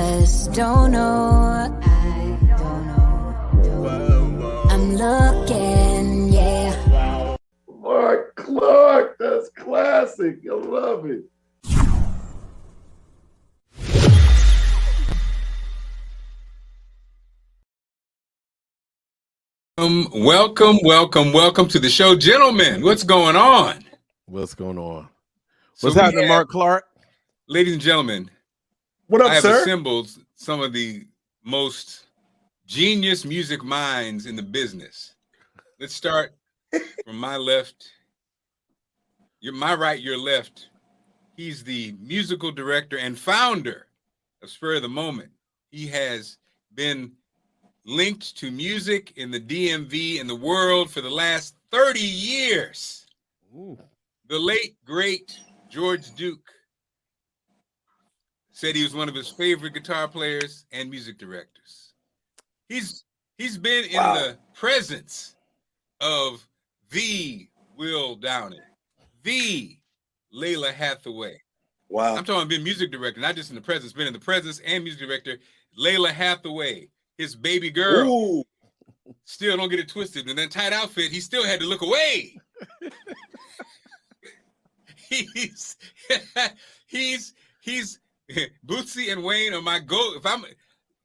just don't know. I don't know. I'm looking, yeah. Mark Clarke, that's classic. I love it. Welcome to the show, gentlemen. What's going on? What's going on? What's happening, Mark Clarke? Ladies and gentlemen, what up, I have sir? assembled some of the most genius music minds in the business. Let's start from my left. My right, your left. He's the musical director and founder of Spur of the Moment. He has been linked to music in the DMV and the world for the last 30 years. Ooh. The late, great George Duke said he was one of his favorite guitar players and music directors. He's been in the presence of the Will Downing, the Layla Hathaway. Wow. I'm talking about being music director, not just in the presence, been in the presence and music director. Layla Hathaway, his baby girl. Ooh. Still, don't get it twisted. In that tight outfit, he still had to look away. he's Bootsy and Wayne are my go. If I'm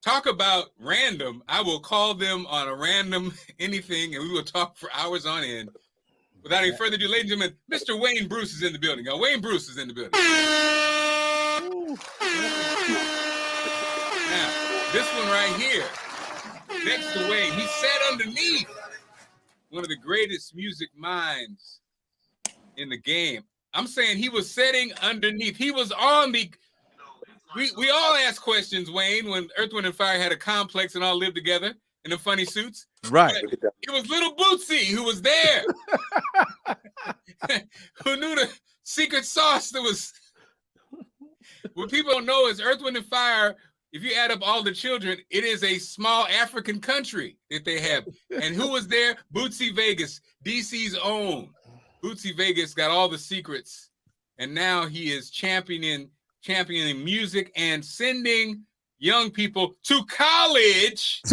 talk about random, I will call them on a random anything, and we will talk for hours on end. Without any further ado, ladies and gentlemen, Mr. Wayne Bruce is in the building. Wayne Bruce is in the building. Now, this one right here, next to Wayne, he sat underneath one of the greatest music minds in the game. I'm saying he was sitting underneath. He was on the. We all ask questions, Wayne, when Earth, Wind, and Fire had a complex and all lived together in the funny suits. Right. But it was little Bootsy who was there, who knew the secret sauce that was. What people don't know is Earth, Wind, and Fire. If you add up all the children, it is a small African country that they have. And who was there? Bootsy Vegas, DC's own. Bootsy Vegas got all the secrets. And now he is championing music and sending young people to college.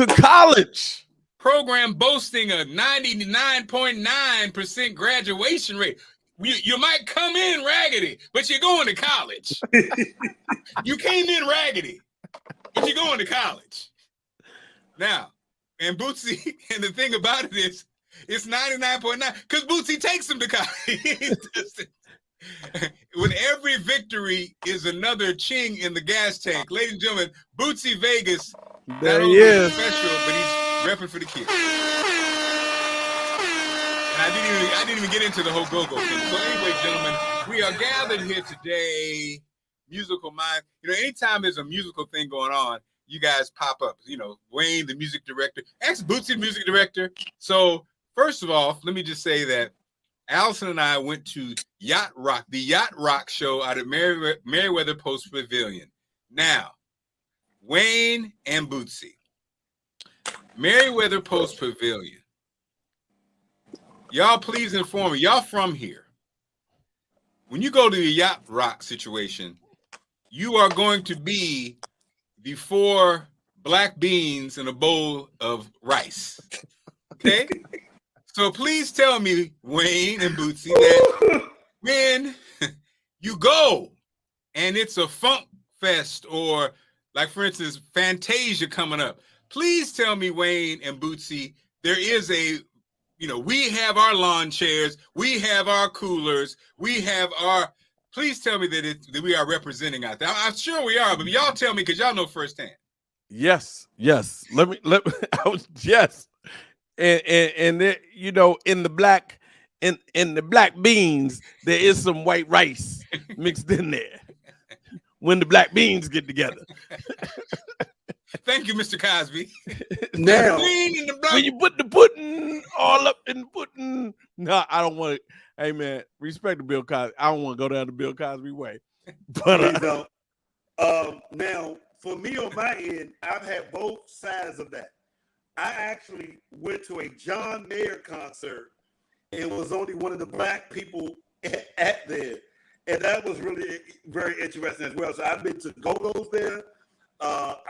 Program boasting a 99.9% graduation rate. You might come in raggedy, but you're going to college. You came in raggedy, but you're going to college. Now, and Bootsy, and the thing about it is, it's 99.9 because Bootsy takes him to college. When every victory is another ching in the gas tank. Ladies and gentlemen, Bootsy Vegas, there not he only is. Special, but he's repping for the kids. And I didn't even get into the whole GoGo thing. So anyway, gentlemen, we are gathered here today. Musical mind. Anytime there's a musical thing going on, you guys pop up. Wayne, the music director. Ex Bootsy, the music director. So first of all, let me just say that Allison and I went to the Yacht Rock show out at Merriweather Post Pavilion. Now, Wayne and Bootsy, Merriweather Post Pavilion. Y'all, please inform me. Y'all from here. When you go to the Yacht Rock situation, you are going to be the 4 black beans in a bowl of rice. Okay? So please tell me, Wayne and Bootsy, that when you go and it's a funk fest or, like, for instance, Fantasia coming up, please tell me, Wayne and Bootsy, there is we have our lawn chairs, we have our coolers, please tell me that we are representing out there. I'm sure we are, but y'all tell me because y'all know firsthand. Yes. Yes. Yes. And there, in the black beans, there is some white rice mixed in there when the black beans get together. Thank you, Mr. Cosby. Now, when you put the pudding all up in the pudding. No, I don't want it. Hey, man, respect to Bill Cosby. I don't want to go down the Bill Cosby way. But now, for me on my end, I've had both sides of that. I actually went to a John Mayer concert and was only one of the black people at there. And that was really very interesting as well. So I've been to GoGo's there.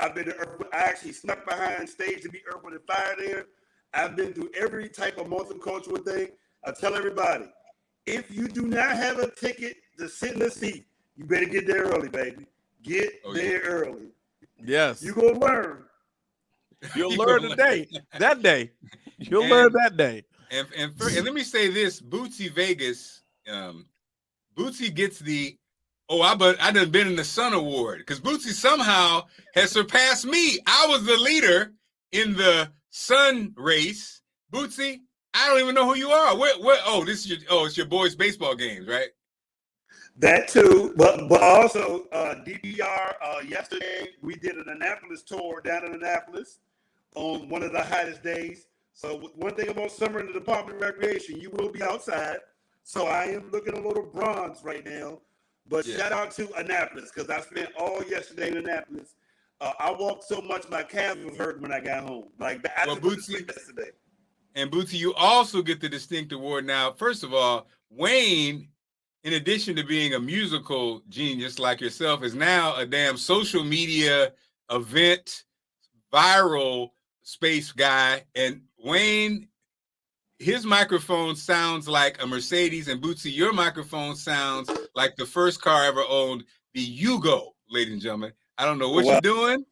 I've been to I actually snuck behind stage to be Earth, Wind, and Fire there. I've been through every type of multicultural thing. I tell everybody, if you do not have a ticket to sit in the seat, you better get there early, baby. Get there early. Yes. You gonna learn. You'll learn today. That day. You'll learn that day. And let me say this: Bootsy Vegas, Bootsy gets the I done been in the Sun Award because Bootsy somehow has surpassed me. I was the leader in the Sun race. Bootsy, I don't even know who you are. It's your boys' baseball games, right? That too, but also DPR. Yesterday we did an Annapolis tour down in Annapolis on one of the hottest days. So one thing about summer in the Department of Recreation, you will be outside. So I am looking a little bronze right now. But shout out to Annapolis because I spent all yesterday in Annapolis. I walked so much my calves was hurting when I got home. Like I just went to sleep yesterday. And Bootsy, you also get the distinct award now. First of all, Wayne, in addition to being a musical genius like yourself, is now a damn social media event, viral space guy. And Wayne, his microphone sounds like a Mercedes, and Bootsy, your microphone sounds like the first car ever owned, the GoGo, ladies and gentlemen. I don't know what you're doing.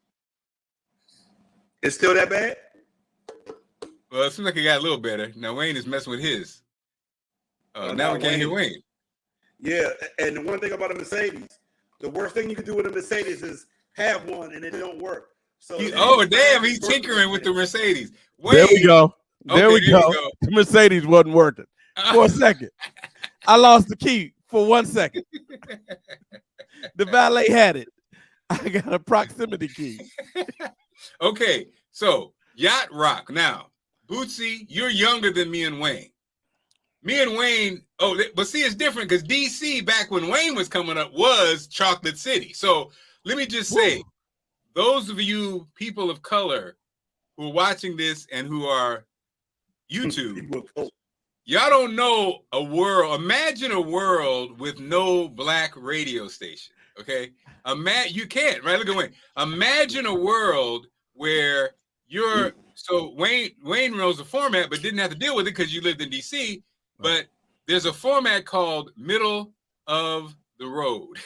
It's still that bad? Well, it seems like it got a little better. Now Wayne is messing with his. Now we can't hear Wayne. Yeah, and the one thing about a Mercedes, the worst thing you can do with a Mercedes is have one and it don't work. So damn, he's tinkering with the Mercedes. Wayne, there we go. There we go. The Mercedes wasn't working for a second. I lost the key for 1 second. The valet had it. I got a proximity key. Okay, so Yacht Rock. Now, Bootsy, you're younger than me and Wayne. Me and Wayne, but see, it's different because DC, back when Wayne was coming up, was Chocolate City. So let me just say, those of you people of color who are watching this and who are YouTube, y'all don't know a world. Imagine a world with no black radio station. Okay, you can't, right? Look at Wayne. Imagine a world where Wayne knows the format, but didn't have to deal with it because you lived in DC. But there's a format called Middle of the Road.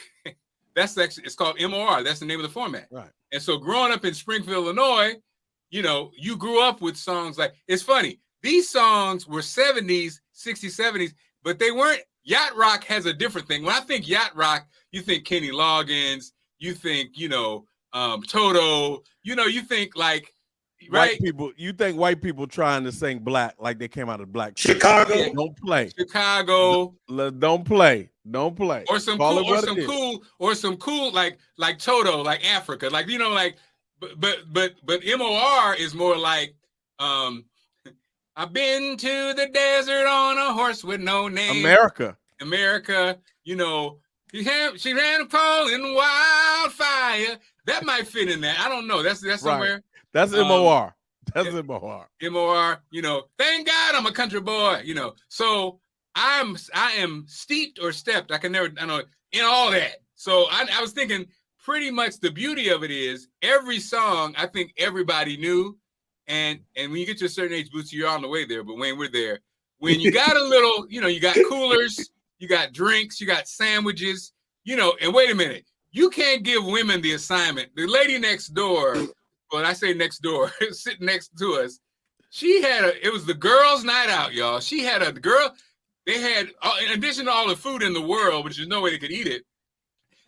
It's called MOR. That's the name of the format. Right. And so growing up in Springfield, Illinois, you grew up with songs like, it's funny. These songs were 70s, 60s, 70s, but they weren't. Yacht Rock has a different thing. When I think Yacht Rock, you think Kenny Loggins, you think, Toto, you think like, right? White people, you think white people trying to sing black like they came out of black Chicago. Yeah, don't play. Chicago. Don't play. Don't play. Or some cool like Toto, like Africa. Like, but MOR is more like I've been to the desert on a horse with no name. America, she ran a calling wildfire. That might fit in there. I don't know. That's somewhere. Right. That's MOR. That's MOR. MOR, thank God I'm a country boy, So I am steeped or stepped. I know in all that. So I was thinking pretty much the beauty of it is every song I think everybody knew. And when you get to a certain age, Bootsy, you're on the way there, but Wayne, we're there. When you got a little, you got coolers, you got drinks, you got sandwiches, and wait a minute, you can't give women the assignment. The lady next door, well, I say next door, sitting next to us, it was the girls' night out, y'all. She had a girl, they had, in addition to all the food in the world, which there's no way they could eat it,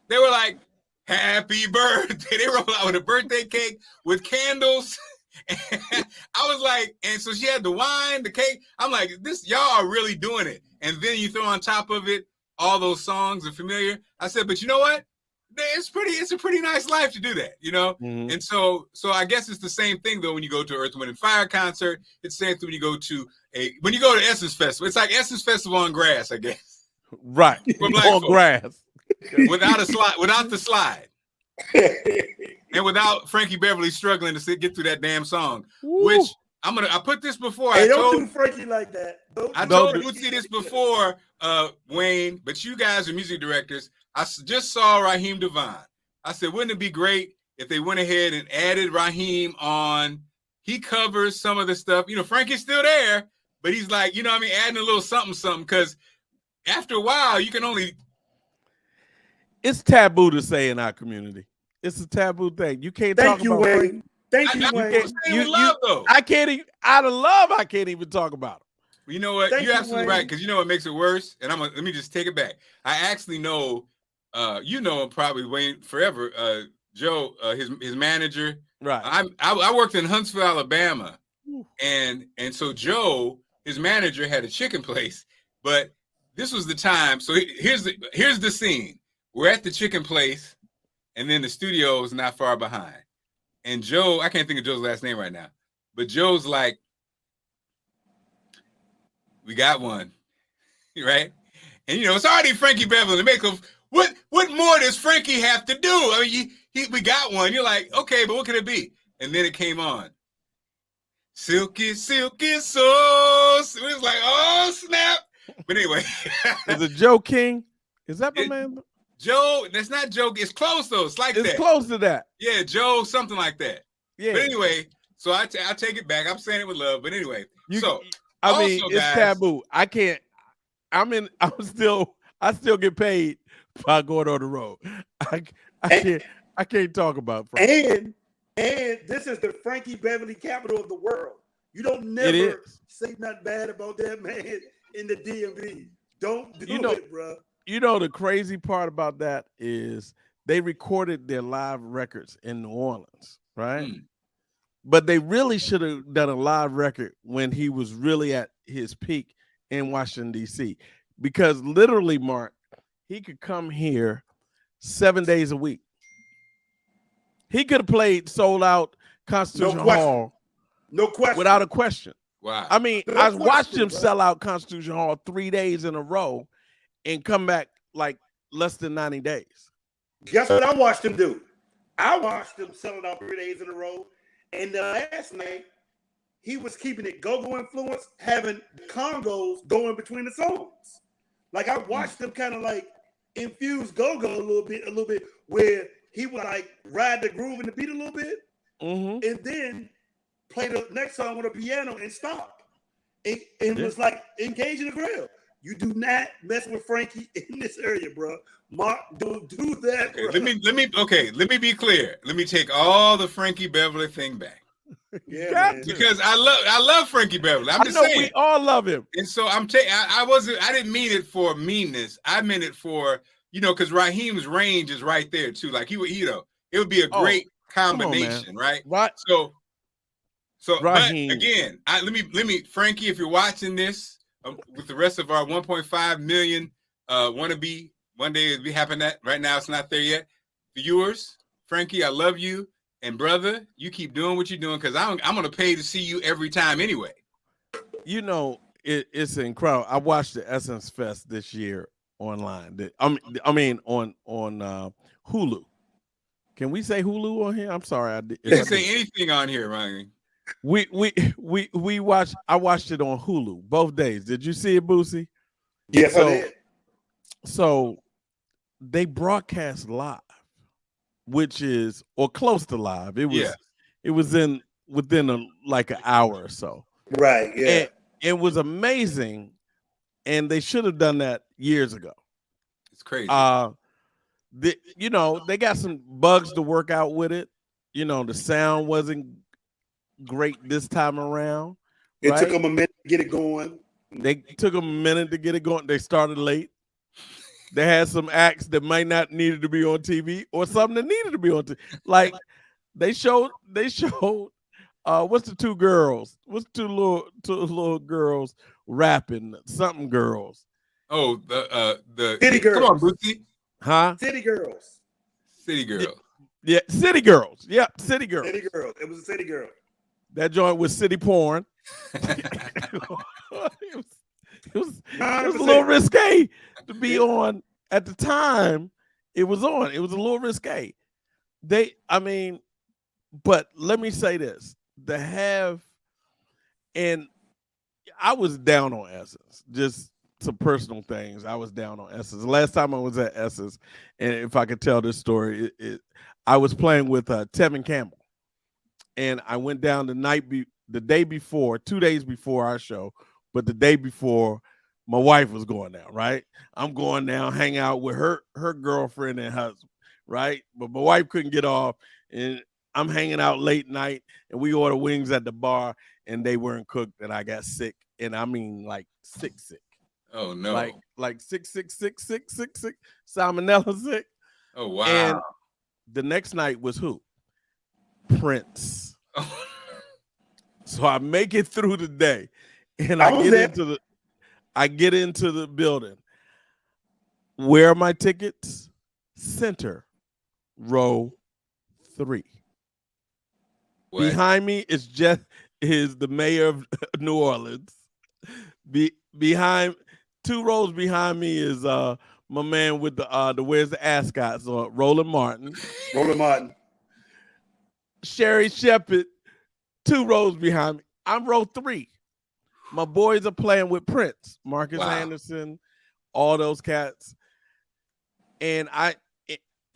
they were like, happy birthday. They rolled out with a birthday cake with candles. I was like, and so she had the wine, the cake. I'm like, y'all are really doing it. And then you throw on top of it all those songs are familiar. I said, but you know what? It's a pretty nice life to do that, Mm-hmm. And so I guess it's the same thing though when you go to Earth, Wind, and Fire concert. It's the same thing when you go to Essence Festival. It's like Essence Festival on grass, I guess. Right. On grass. Without the slide. And without Frankie Beverly struggling to get through that damn song. Woo. Which I put this before. Hey, don't do Frankie like that. I told Bootsy this before, Wayne, but you guys are music directors. I just saw Raheem Devon. I said, wouldn't it be great if they went ahead and added Raheem on. He covers some of the stuff. You know, Frankie's still there, but he's like, you know what I mean, adding a little something, because after a while, you can only. It's taboo to say in our community. It's a taboo thing. You can't talk about Frankie. Thank you, Wayne. I can't even, out of love, I can't even talk about him. You know what? You're absolutely right, because you know what makes it worse? And let me just take it back. I actually know, you know him probably, Wayne, forever, Joe, his manager. Right. I worked in Huntsville, Alabama, and so Joe, his manager, had a chicken place, but this was the time. So here's the scene. We're at the chicken place, and then the studio is not far behind. And Joe, I can't think of Joe's last name right now, but Joe's like, we got one, right? And you know, it's already Frankie Beverly. Make him, what more does Frankie have to do? I mean, we got one. You're like, okay, but what could it be? And then it came on. Silky, silky sauce. It was like, oh, snap. But anyway. Is it Joe King? Is that my man? Joe, that's not Joe. It's close, though. It's like that. It's close to that. Yeah, Joe, something like that. Yeah. But anyway, so I take it back. I'm saying it with love. But anyway, I mean, it's guys, taboo. I can't. I still get paid by going on the road. I can't talk about Frankie. And this is the Frankie Beverly capital of the world. You don't never say nothing bad about that man in the DMV. Don't do it, bro. You know, the crazy part about that is they recorded their live records in New Orleans, right? But they really should have done a live record when he was really at his peak in Washington, D.C. Because literally, Mark, he could come here 7 days a week. He could have played sold out Constitution Hall. No question. Without a question. Wow. I mean, I watched him sell out Constitution Hall 3 days in a row and come back like less than 90 days. Guess what I watched him do? I watched him sell it out 3 days in a row. And the last night, he was keeping it GoGo influence, having congos going between the songs. Like I watched him kind of like infuse GoGo a little bit, where he would like ride the groove and the beat a little bit, and then play the next song on the piano and stop. It was like engaging the crowd. You do not mess with Frankie in this area, bro. Mark, don't do that. Okay, bro. let me be clear. Let me take all the Frankie Beverly thing back. Yeah, because I love Frankie Beverly. I'm just saying we all love him. And so I didn't mean it for meanness. I meant it for, you know, because Raheem's range is right there too. Like it would be a great combination, right? Right. So Raheem. But again, let me Frankie, if you're watching this with the rest of our 1.5 million wannabe, one day it'll be happening. That right now it's not there yet. Viewers, Frankie, I love you, and brother, you keep doing what you're doing, because I'm gonna pay to see you every time anyway. You know, it's incredible. I watched the Essence Fest this year online. I mean on Hulu. Can we say Hulu on here? I'm sorry, I didn't say anything on here, Ryan. We watched. I watched it on Hulu both days. Did you see it, Bootsy? Yes, I did. So they broadcast live, which is or close to live. It was within like an hour or so. Right. Yeah. And it was amazing, and they should have done that years ago. It's crazy. They got some bugs to work out with it. You know, the sound wasn't great this time around. It took them a minute to get it going. They took them a minute to get it going. They started late. They had some acts that might not needed to be on TV, or something that needed to be on TV. Like they showed what's the two girls? What's two little girls rapping? Something girls. Oh, the City Girls. Come on, Bootsy. Huh? City Girls. City Girls. Yeah, City Girls. Yep, City Girls. City Girls. It was a City Girl. That joint was city porn. it was a little risque to be on at the time. It was on. It was a little risque. But let me say this: and I was down on Essence. Just some personal things. I was down on Essence. The last time I was at Essence, and if I could tell this story, I was playing with Tevin Campbell, and I went down the day before, 2 days before our show, but the day before, my wife was going down. Right, I'm going down, hang out with her girlfriend and husband. Right, but my wife couldn't get off, and I'm hanging out late night, and we order wings at the bar, and they weren't cooked, and I got sick, and I mean like sick. Oh no! Like sick, salmonella sick. Oh wow! And the next night was who? Prince. So I make it through the day, and I get into the building. Where are my tickets? Center, row 3. What? Behind me is the mayor of New Orleans. Behind 2 rows behind me is my man with the Where's the Ascots, or Roland Martin. Sherry Shepherd, 2 rows behind me. I'm row 3. My boys are playing with Prince, Marcus Anderson, all those cats. And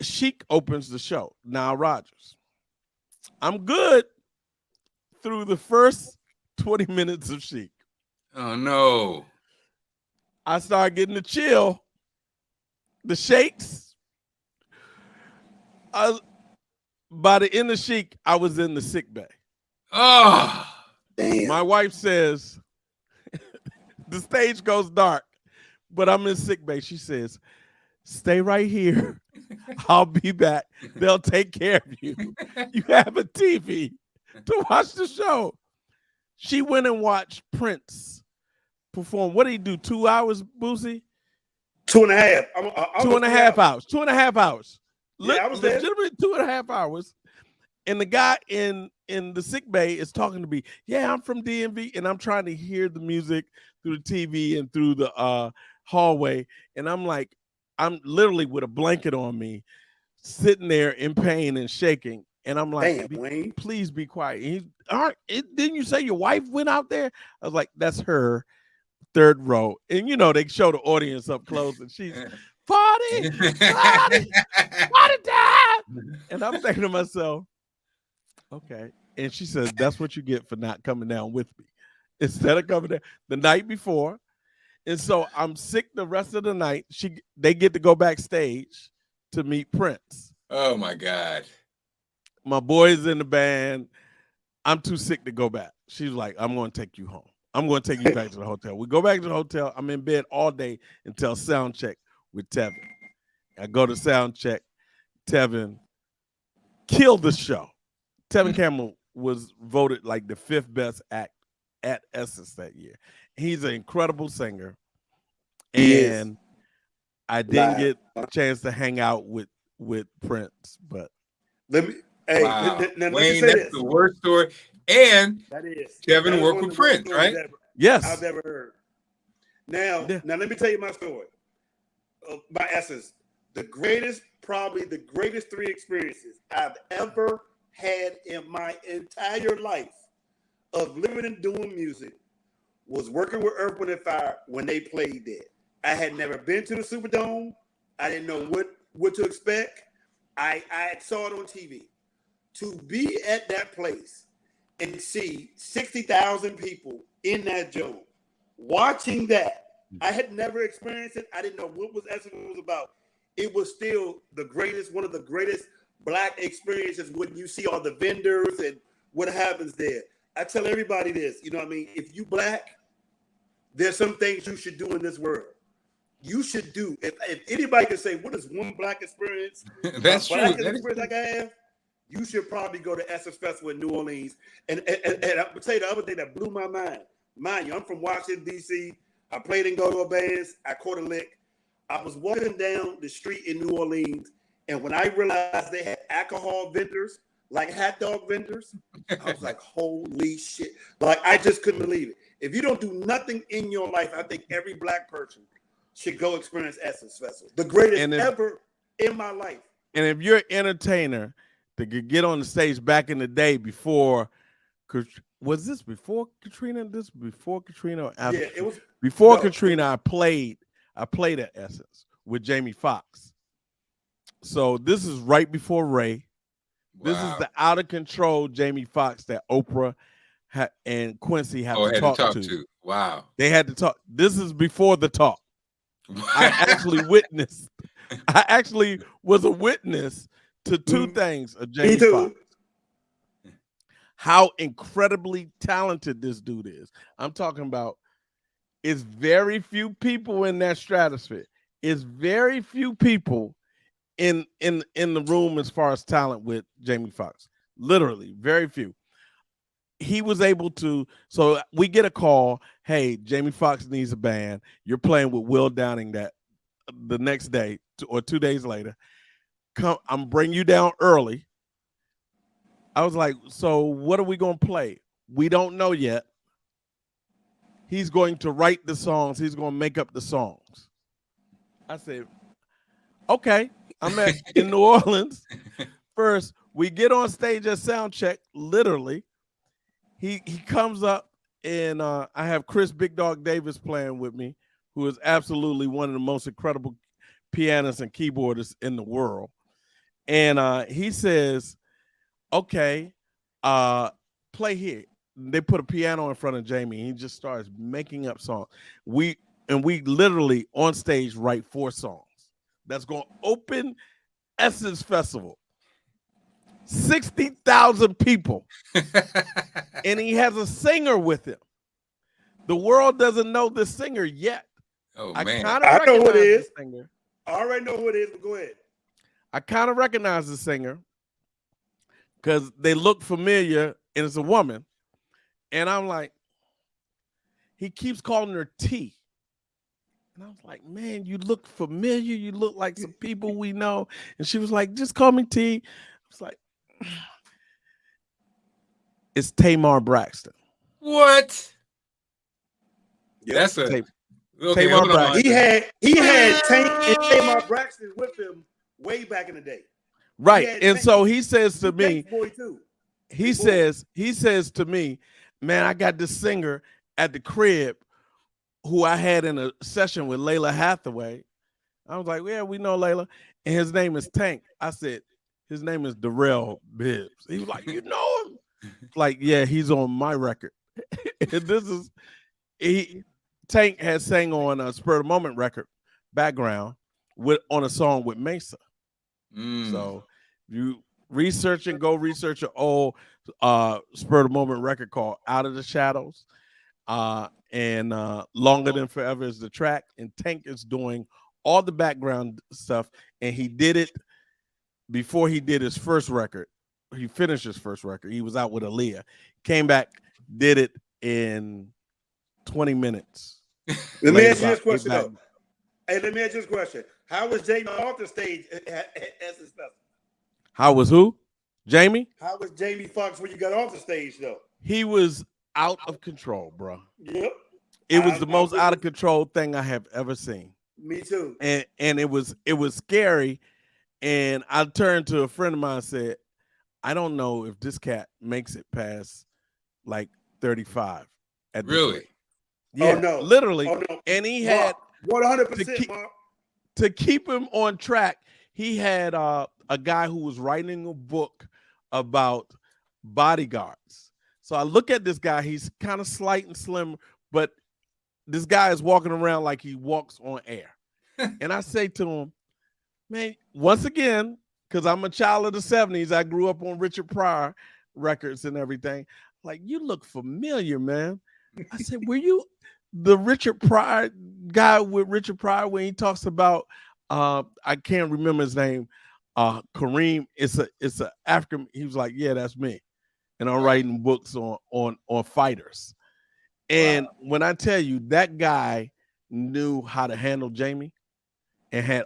Chic opens the show, Nile Rodgers. I'm good through the first 20 minutes of Chic. Oh no. I started getting the chill, the shakes. By the end of Chic, I was in the sick bay. Oh, damn. My wife says, the stage goes dark, but I'm in sick bay. She says, stay right here. I'll be back. They'll take care of you. You have a TV to watch the show. She went and watched Prince perform. What did he do? 2 hours, Bootsy? 2.5. 2.5 hours. 2.5 hours. Yeah, I was there. Legitimately 2.5 hours. And the guy in the sick bay is talking to me. Yeah, I'm from DMV, and I'm trying to hear the music through the TV and through the hallway. And I'm like, I'm literally with a blanket on me, sitting there in pain and shaking. And I'm like, please be quiet. Didn't you say your wife went out there? I was like, that's her, 3rd row. And they show the audience up close, and she's party time. And I'm thinking to myself, okay. And she says, that's what you get for not coming down with me. Instead of coming down the night before. And so I'm sick the rest of the night. They get to go backstage to meet Prince. Oh my God. My boy's in the band. I'm too sick to go back. She's like, I'm going to take you home. I'm going to take you back to the hotel. We go back to the hotel. I'm in bed all day until sound check with Tevin. I go to sound check. Tevin killed the show. Tevin Campbell was voted like the 5th best act at Essence that year. He's an incredible singer. And I didn't get a chance to hang out with Prince, but let me now Wayne, that's the worst story. And that is Kevin worked with Prince, right? Yes. I've ever heard. Now let me tell you my story. My Essence, probably the greatest 3 experiences I've ever had in my entire life of living and doing music was working with Earth, Wind & Fire when they played there. I had never been to the Superdome. I didn't know what to expect. I saw it on TV. To be at that place and see 60,000 people in that joint, watching that, I had never experienced it. I didn't know what Essence was about. It was still one of the greatest Black experiences when you see all the vendors and what happens there. I tell everybody this, if you Black, there's some things you should do in this world. You should do. If anybody can say, what is one Black experience? That's true. Black experience like I have, you should probably go to Essence Festival in New Orleans. And I would tell you the other thing that blew my mind. Mind you, I'm from Washington, D.C. I played in GoGo bands. I caught a lick. I was walking down the street in New Orleans, and when I realized they had alcohol vendors, like hot dog vendors, I was like, holy shit. Like, I just couldn't believe it. If you don't do nothing in your life, I think every Black person should go experience Essence Festival. The greatest ever in my life. And if you're an entertainer that could get on the stage back in the day before, was this before Katrina? This before Katrina or after? Yeah, it was before Katrina. I played at Essence with Jamie Foxx. So this is right before Ray. This is Wow. the out of control Jamie Foxx that Oprah and Quincy have to Had talk to talk to. to. Wow. They had to talk. This is before the talk. I actually witnessed. I actually was a witness to two things of Jamie Foxx. How incredibly talented this dude is. I'm talking about. It's very few people in that stratosphere. It's very few people in the room as far as talent with Jamie Foxx. Literally, very few. He was able to. So we get a call. Hey, Jamie Foxx needs a band. You're playing with Will Downing that the next day or 2 days later. Come, I'm bringing you down early. I was like, so what are we gonna play? We don't know yet. He's going to write the songs. He's going to make up the songs. I said, okay. I'm in New Orleans. First, we get on stage at sound check. Literally, he comes up and I have Chris Big Dog Davis playing with me, who is absolutely one of the most incredible pianists and keyboardists in the world. And he says, okay, play here. They put a piano in front of Jamie. And he just starts making up songs. We literally on stage write 4 songs that's going to open Essence Festival. 60,000 people. And he has a singer with him. The world doesn't know the singer yet. Oh, I man. kind of I know who it recognize is. the singer. I already know who it is, but go ahead. I kind of recognize the singer because they look familiar and it's a woman. And I'm like, he keeps calling her T. And I was like, man, you look familiar. You look like some people we know. And she was like, just call me T. I was like, it's Tamar Braxton. What? Yep. That's a Okay, Tamar hold on. Braxton. He had Tank and Tamar Braxton with him way back in the day. Right. And so he says to me, boy too. he says to me, man, I got this singer at the crib who I had in a session with Layla Hathaway. I was like, yeah, we know Layla. And his name is Tank. I said, his name is Darrell Bibbs. He was like, you know him? Like, yeah, he's on my record. And this is, Tank has sang on a Spur of the Moment record, Background, on a song with Mesa. So you go research an old Spur of the Moment record called Out of the Shadows. And Longer Than Forever is the track. And Tank is doing all the background stuff. And he did it before he did his first record. He finished his first record. He was out with Aaliyah. Came back, did it in 20 minutes. Let me ask you this question, though. Hey, let me ask you this question. How was Jamie off the stage at Essence Festival? How was who? Jamie? How was Jamie Foxx when you got off the stage, though? He was out of control, bro. Yep. It was the most out of control thing I have ever seen. Me too. And it was scary. And I turned to a friend of mine and said, I don't know if this cat makes it past like 35 at this Really? rate. Yeah, oh, no. literally. Oh, no. And he had 100%, Mark. To keep him on track, he had a guy who was writing a book about bodyguards. So I look at this guy, he's kind of slight and slim, but this guy is walking around like he walks on air. And I say to him, man, once again, because I'm a child of the 70s, I grew up on Richard Pryor records and everything. Like, you look familiar, man. I said, were you the Richard Pryor guy with Richard Pryor when he talks about, I can't remember his name, Kareem, it's a African, he was like, yeah, that's me. And I'm writing books on fighters. And when I tell you, that guy knew how to handle Jamie and had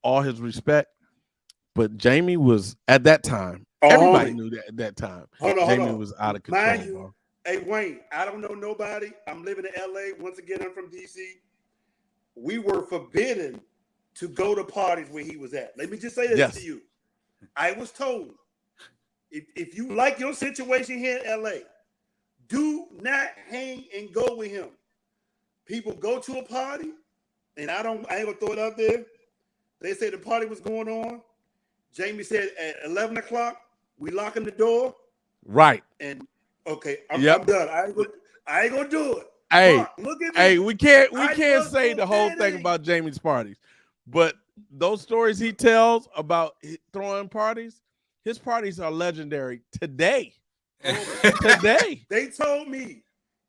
all his respect. But Jamie was, at that time, everybody knew that at that time. Jamie was out of control. Mind you, hey, Wayne, I don't know nobody. I'm living in L.A. Once again, I'm from D.C. We were forbidden to go to parties where he was at. Let me just say this to you. I was told, if you like your situation here in L.A., do not hang and go with him. People go to a party, and I ain't gonna throw it out there. They say the party was going on. Jamie said at 11 o'clock, We locking the door. Right. And okay, I'm Yep. done. I ain't gonna do it. Hey, Mark, look at me. hey, we can't I was say the whole thing forbidding. about Jamie's parties, but those stories he tells about throwing parties, his parties are legendary today. Today. They told me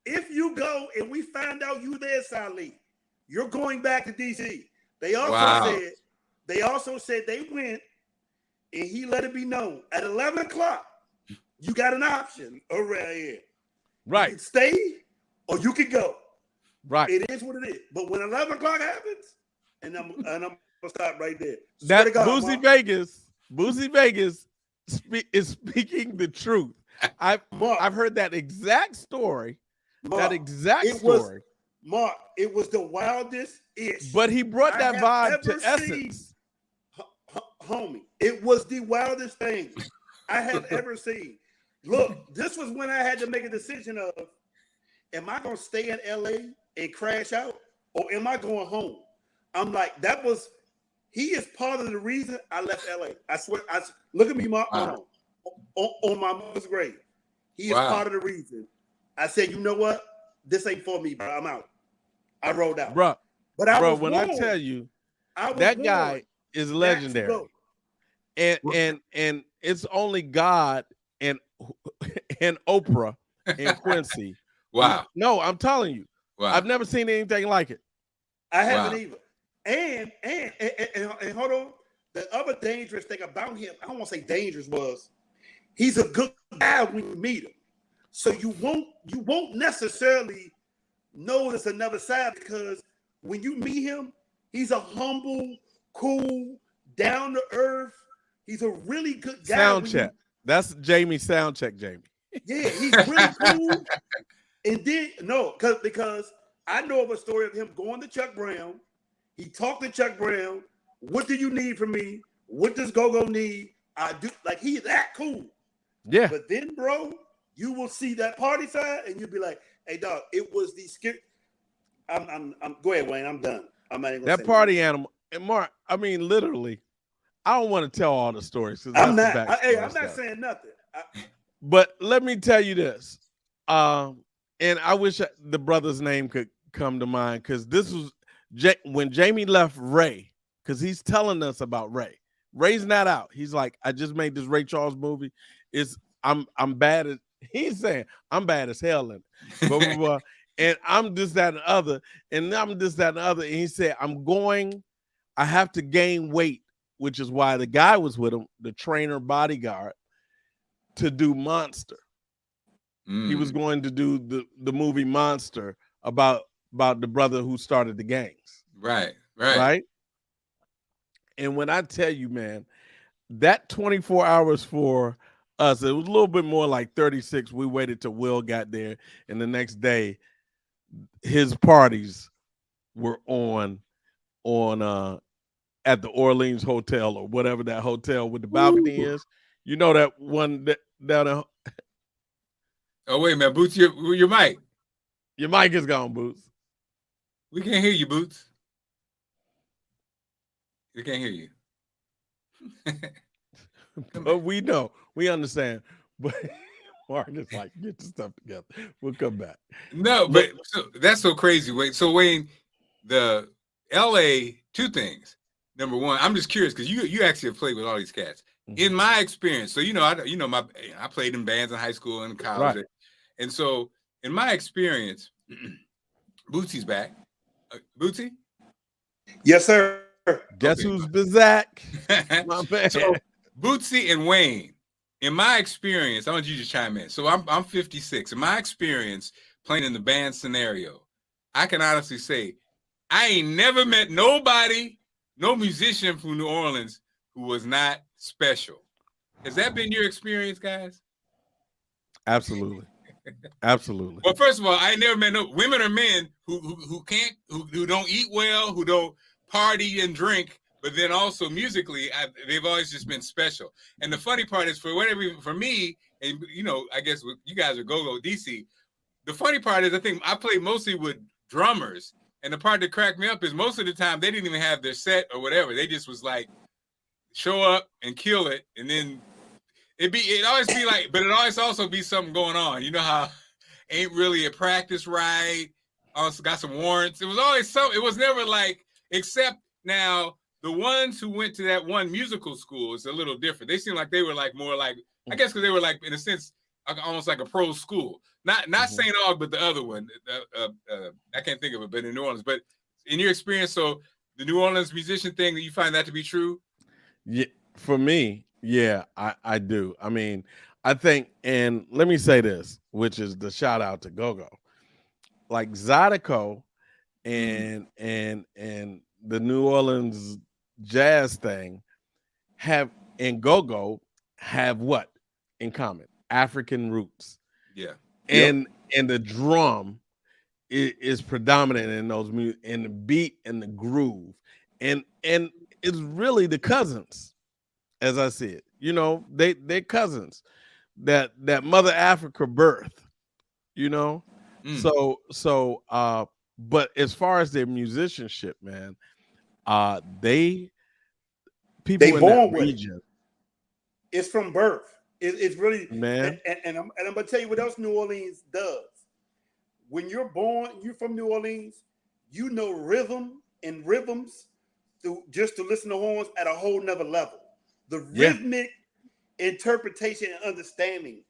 if you go and we find out you there, Sally, you're going back to DC. They also said they went and he let it be known at 11 o'clock. You got an option around here. Right. You can stay or you can go. Right. It is what it is. But when 11 o'clock happens, and I'm gonna stop right there. That Bootsy Vegas is speaking the truth. I've heard that exact story. Mark, Mark, it was the wildest ish. But he brought that vibe to Essence. Homie, it was the wildest thing I have ever seen. Look, this was when I had to make a decision of, am I going to stay in LA and crash out, or am I going home? I'm like, he is part of the reason I left LA. I swear, look at me, Mark, on my mother's grave. He is part of the reason. I said, you know what? This ain't for me, bro. I'm out. I rolled out. Bro, when I tell you, that guy is legendary. And it's only God and Oprah and Quincy. Wow. No, I'm telling you. Wow. I've never seen anything like it. I haven't either. And hold on. The other dangerous thing about him, I don't want to say dangerous, was he's a good guy when you meet him. So you won't necessarily notice another side, because when you meet him, he's a humble, cool, down to earth. He's a really good guy. Sound check. That's Jamie. Sound check, Jamie. Yeah, he's really cool. And then because I know of a story of him going to Chuck Brown. He talked to Chuck Brown. What do you need from me? What does GoGo need? I do. Like, he's that cool. Yeah. But then, bro, you will see that party side, and you'll be like, "Hey, dog, it was the scary." I'm. Go ahead, Wayne. I'm done. I'm not even gonna that party animal. And Mark, I mean, literally, I don't want to tell all the stories. I'm not. I'm not saying nothing. But let me tell you this. And I wish the brother's name could come to mind, because this was when Jamie left Ray, because he's telling us about Ray. Ray's not out. He's like, I just made this Ray Charles movie. I'm bad at. He's saying I'm bad as hell in it. Blah, blah, blah. And I'm this, that, and the other. And I'm this, that, and the other. And he said, I have to gain weight, which is why the guy was with him, the trainer bodyguard, to do Monster. He was going to do the movie Monster about the brother who started the gangs. Right. And when I tell you, man, that 24 hours for us, it was a little bit more like 36. We waited till Will got there, and the next day, his parties were on at the Orleans Hotel, or whatever that hotel with the balcony is. You know that one down. Oh, wait a minute, Boots, your mic. Your mic is gone, Boots. We can't hear you, Boots. We can't hear you. But we know. We understand. But Mark is like, get your stuff together. We'll come back. No, but that's so crazy. Wait, so Wayne, the LA, two things. Number one, I'm just curious because you actually have played with all these cats. Mm-hmm. In my experience, so I played in bands in high school and college, right. And so in my experience, Bootsy's back. Bootsy? Yes, sir. Guess who's back? My man. So Bootsy and Wayne, in my experience, I want you to chime in. So I'm 56. In my experience, playing in the band scenario, I can honestly say I ain't never met nobody, no musician from New Orleans who was not special. Has that been your experience, guys? Absolutely. Absolutely. Well, first of all, I ain't never met no women or men who don't eat well, who don't party and drink, but then also musically, they've always just been special. And the funny part is, for me, and I guess you guys are GoGo DC. The funny part is, I think I play mostly with drummers, and the part that cracked me up is most of the time they didn't even have their set or whatever. They just was like, show up and kill it, and then It always be like, but it always also be something going on. You know how ain't really a practice right. Also got some warrants. It was always something. It was never like, except now the ones who went to that one musical school is a little different. They seem like they were like more like, I guess because they were like in a sense almost like a pro school. Not St. Aug, but the other one. I can't think of it, but in New Orleans. But in your experience, so the New Orleans musician thing, you find that to be true? Yeah, for me, yeah, I do. I mean, I think, and let me say this, which is the shout out to GoGo. Like Zydeco and the New Orleans jazz thing have, and GoGo have what in common? African roots. Yeah. And the drum is predominant in those music, and the beat and the groove. And it's really the cousins, as I see it. You know, they're cousins that Mother Africa birth, you know. So but as far as their musicianship, man, people They in born that with it. region, It's from birth. It's really, man. and I'm gonna tell you what else New Orleans does. When you're born, you're from New Orleans, you know rhythm and rhythms just to listen to horns at a whole nother level. The rhythmic interpretation and understanding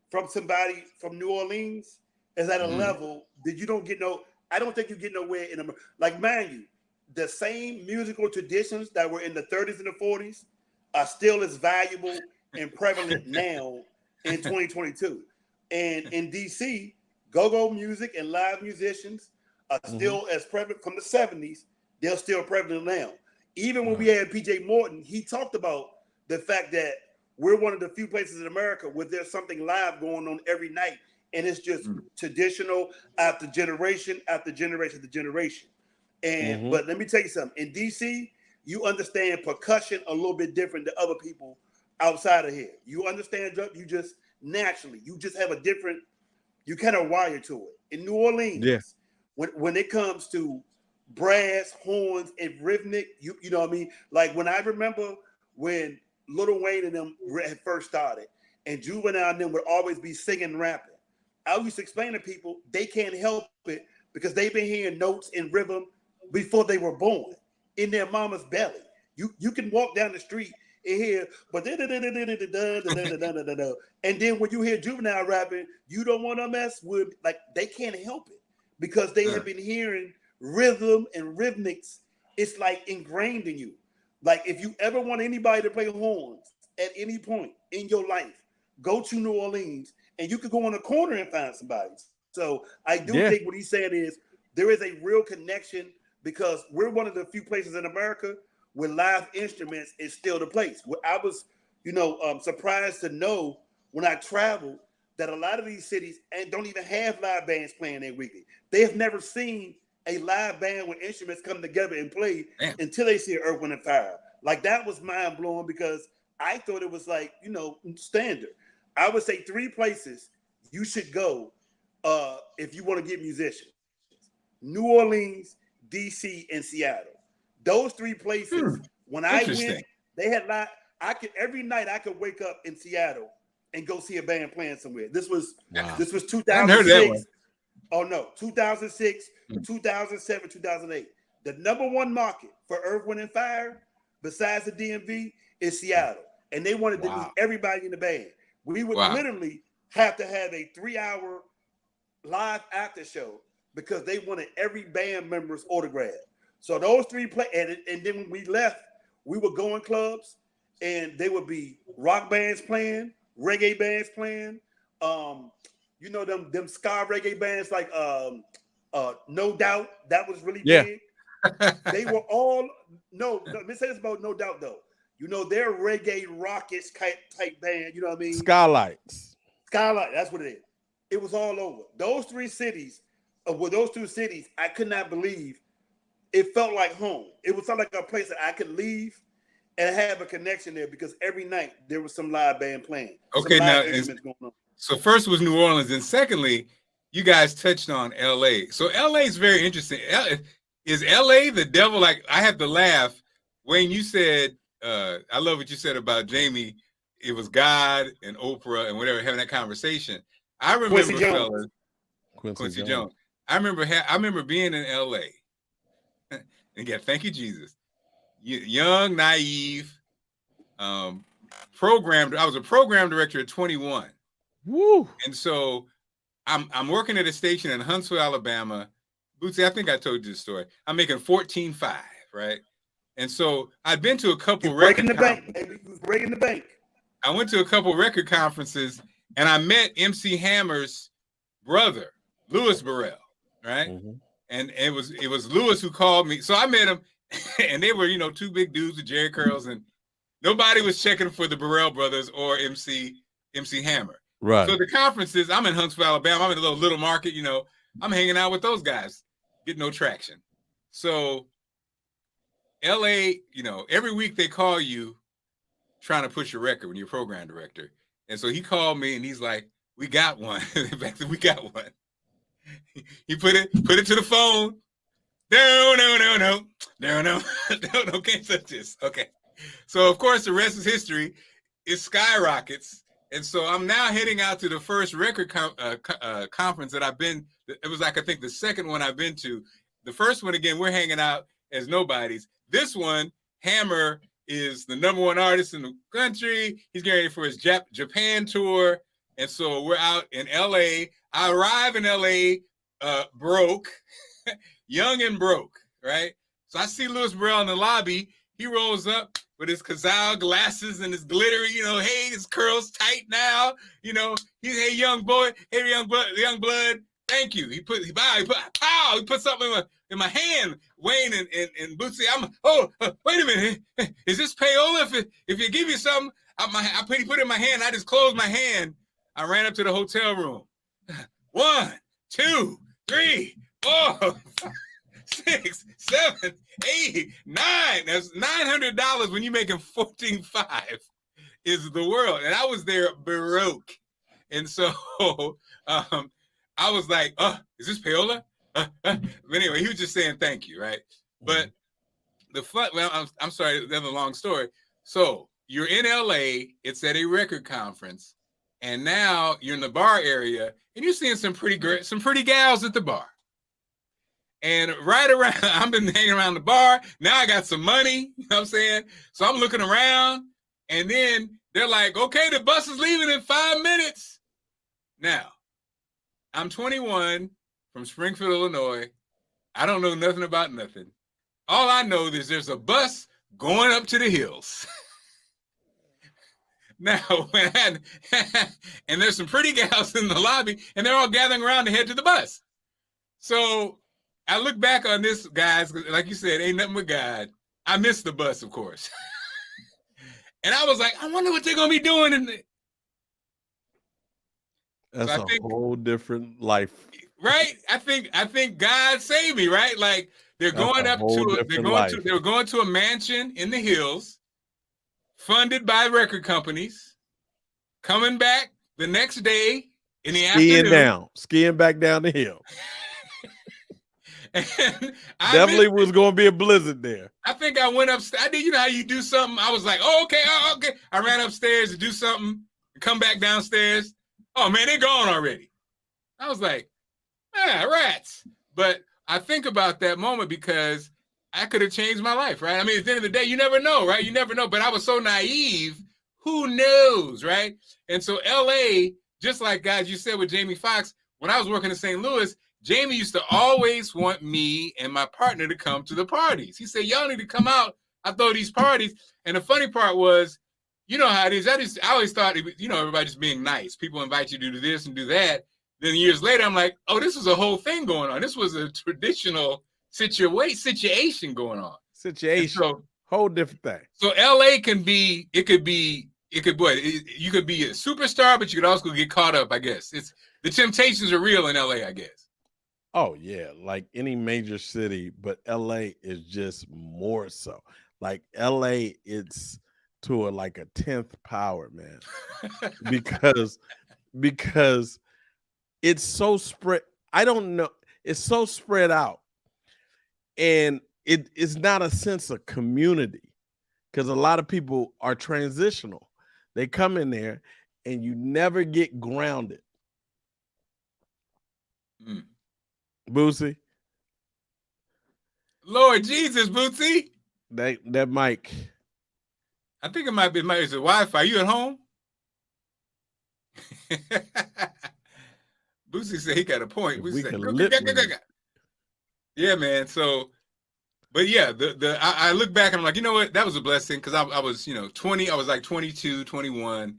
from somebody from New Orleans is at a level that you don't get I don't think you get nowhere in America. Like, mind you, the same musical traditions that were in the 30s and the 40s are still as valuable and prevalent now in 2022. And in DC, go-go music and live musicians are still as prevalent from the 70s. They're still prevalent now. Even when we had PJ Morton, he talked about the fact that we're one of the few places in America where there's something live going on every night. And it's just traditional after generation after generation after generation. And but let me tell you something. In DC, you understand percussion a little bit different than other people outside of here. You understand drum, you just naturally, you just have a different, you kind of wire to it. In New Orleans, when it comes to brass, horns, and rhythmic, you know what I mean? Like when I remember when Lil Wayne and them had first started, and Juvenile and them would always be singing, rapping. I used to explain to people they can't help it because they've been hearing notes and rhythm before they were born in their mama's belly. You can walk down the street and hear, but and then when you hear Juvenile rapping, you don't want to mess with, like, they can't help it because they have been hearing rhythm and rhythmics. It's like ingrained in you. Like if you ever want anybody to play horns at any point in your life, go to New Orleans and you could go on a corner and find somebody. So I do think what he's saying is there is a real connection because we're one of the few places in America where live instruments is still the place. Where I was, surprised to know when I traveled that a lot of these cities don't even have live bands playing their weekly. They have never seen a live band with instruments come together and play until they see Earth, Wind, and Fire. Like that was mind blowing because I thought it was like, standard. I would say 3 places you should go if you want to get musicians: New Orleans, DC, and Seattle. Those 3 places. When I went, they had every night I could wake up in Seattle and go see a band playing somewhere. This was 2006. Oh no, 2006, 2007, 2008. The #1 market for Earth, Wind, and Fire, besides the DMV, is Seattle, and they wanted to meet everybody in the band. We would literally have to have a 3-hour live after show because they wanted every band member's autograph. So those 3 and then when we left, we would go in clubs, and they would be rock bands playing, reggae bands playing, them ska reggae bands like No Doubt. That was really big. They were all let me say this about No Doubt though. They're reggae rockets type band. You know what I mean? Skylights. That's what it is. It was all over. Those 3 cities, with those 2 cities, I could not believe it felt like home. It was like a place that I could leave and have a connection there because every night there was some live band playing. Okay, now going on. So first was New Orleans, and secondly, you guys touched on LA. So LA is very interesting. Is LA the devil? Like I have to laugh when you said, I love what you said about Jamie. it was God and Oprah and whatever having that conversation. I remember, Quincy Jones. fellas, Quincy Jones. I remember being in L.A. and again, thank you, Jesus. Young, naive, programmed. I was a program director at 21. Woo! And so I'm working at a station in Huntsville, Alabama. Bootsy, I think I told you this story. I'm making $14.5, right? And so I've been to a couple breaking the bank, baby. Breaking the bank. I went to a couple record conferences and I met MC Hammer's brother, Louis Burrell, right? Mm-hmm. And it was Louis who called me. So I met him, and they were, two big dudes with Jerry curls, and nobody was checking for the Burrell brothers or MC Hammer. Right. So the conferences, I'm in Huntsville, Alabama. I'm in a little market, I'm hanging out with those guys, get no traction. So LA, every week they call you trying to push your record when you're a program director. And so he called me and he's like, we got one. We got one. He put it to the phone. No, can't touch this. Okay. So of course the rest is history. It skyrockets. And so I'm now heading out to the first record conference that I've been. It was like, I think the second one I've been to. The first one, again, we're hanging out as nobodies. This one, Hammer is the #1 artist in the country. He's getting ready for his Japan tour. And so we're out in LA. I arrive in LA broke, young and broke, right? So I see Louis Burrell in the lobby. He rolls up with his Cazal glasses and his glittery, hey, his curls tight now. He's, hey, young boy, hey, young blood. Thank you. He put something in my hand. Wayne and Bootsy. Wait a minute. Is this payola? If you give me something, he put it in my hand. I just closed my hand. I ran up to the hotel room. 1, 2, 3, 4, 5, 6, 7, 8, 9. That's $900 when you're making $14.5 is the world. And I was there baroque. And so I was like, is this payola? But anyway, he was just saying thank you, right? But the fun, I'm sorry, that's a long story. So you're in LA, it's at a record conference, and now you're in the bar area, and you're seeing some pretty gals at the bar. And right around, I've been hanging around the bar. Now I got some money, you know what I'm saying? So I'm looking around, and then they're like, okay, the bus is leaving in 5 minutes. Now, I'm 21 from Springfield, Illinois. I don't know nothing about nothing. All I know is there's a bus going up to the hills. Now, and there's some pretty gals in the lobby, and they're all gathering around to head to the bus. So I look back on this, guys, like you said, ain't nothing but God. I missed the bus, of course. And I was like, I wonder what they're going to be doing. That's a whole different life. Right? I think God saved me, right? Like they're going to a mansion in the hills, funded by record companies, coming back the next day in the afternoon. Skiing back down the hill. And definitely was going to be a blizzard there. I think I went upstairs. I did, how you do something. I was like, oh, okay. I ran upstairs to do something, come back downstairs. Oh man, they're gone already. I was like, rats. But I think about that moment because I could have changed my life, right? I mean, at the end of the day, you never know, right? You never know. But I was so naive. Who knows, right? And so LA, just like guys, you said with Jamie Foxx, when I was working in St. Louis, Jamie used to always want me and my partner to come to the parties. He said, y'all need to come out. I throw these parties. And the funny part was, you know how it is. I always thought, everybody just being nice. People invite you to do this and do that. Then years later, I'm like, oh, this was a whole thing going on. This was a traditional situation going on. So, whole different thing. So LA you could be a superstar, but you could also get caught up, I guess. The temptations are real in LA, I guess. Oh, yeah. Like any major city, but LA is just more so. Like LA, it's to a 10th power, man. because it's so spread. I don't know. It's so spread out. And it is not a sense of community because a lot of people are transitional. They come in there and you never get grounded. Bootsy, Lord Jesus, Bootsy. that mic. I think it might be it's the Wi-Fi. You at home? Bootsy said he got a point. We said, can literally. Yeah, man. So, but yeah, I look back and I'm like, you know what? That was a blessing because I was, 20. I was like 22, 21,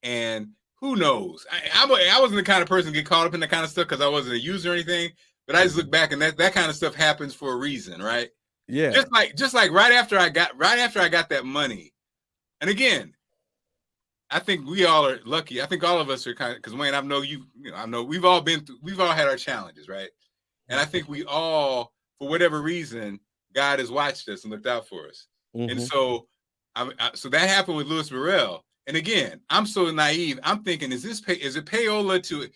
and who knows? I wasn't the kind of person to get caught up in that kind of stuff because I wasn't a user or anything. But I just look back and that kind of stuff happens for a reason, right? Yeah. Just like right after I got that money, and again, I think we all are lucky. I think all of us are kind of, because Wayne, I know I know we've all had our challenges, right? And I think we all, for whatever reason, God has watched us and looked out for us. And so, so that happened with Louis Burrell. And again, I'm so naive. I'm thinking, is it payola to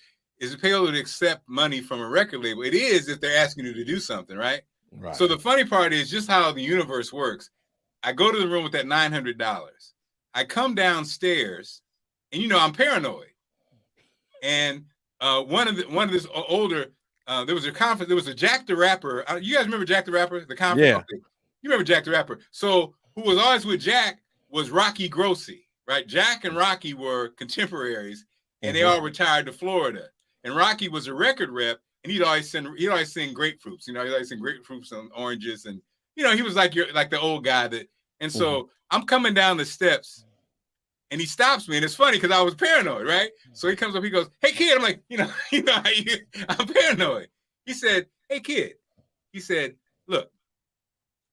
accept money from a record label? It is if they're asking you to do something, right? Right. So the funny part is just how the universe works. I go to the room with that $900. I come downstairs, and I'm paranoid. And one of this older, there was a conference. There was a Jack the Rapper. You guys remember Jack the Rapper? The conference. Yeah. Okay. You remember Jack the Rapper? So who was always with Jack was Rocky Grossi, right? Jack and Rocky were contemporaries, and they all retired to Florida. And Rocky was a record rep, and he'd always sing grapefruits. He'd always sing grapefruits and oranges, and he was like the old guy that. And so I'm coming down the steps, and he stops me, and it's funny because I was paranoid, right? So he comes up, he goes, "Hey kid," I'm like, I'm paranoid. He said, "Hey kid," he said, "Look,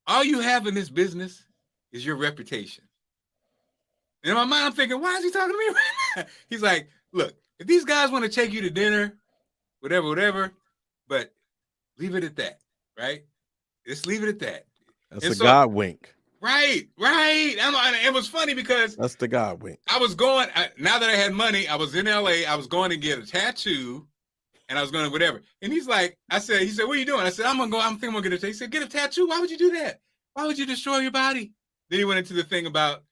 all you have in this business is your reputation." And in my mind, I'm thinking, why is he talking to me right now? He's like, "Look, if these guys want to take you to dinner, whatever, but leave it at that, right? Just leave it at that." That's a God wink. Right. It was funny because that's the God wink. I was going, now that I had money, I was in LA, I was going to get a tattoo, and I was going to whatever. And he said, "What are you doing?" I said, I'm thinking I'm going to get a tattoo. He said, "Get a tattoo? Why would you do that? Why would you destroy your body?" Then he went into the thing about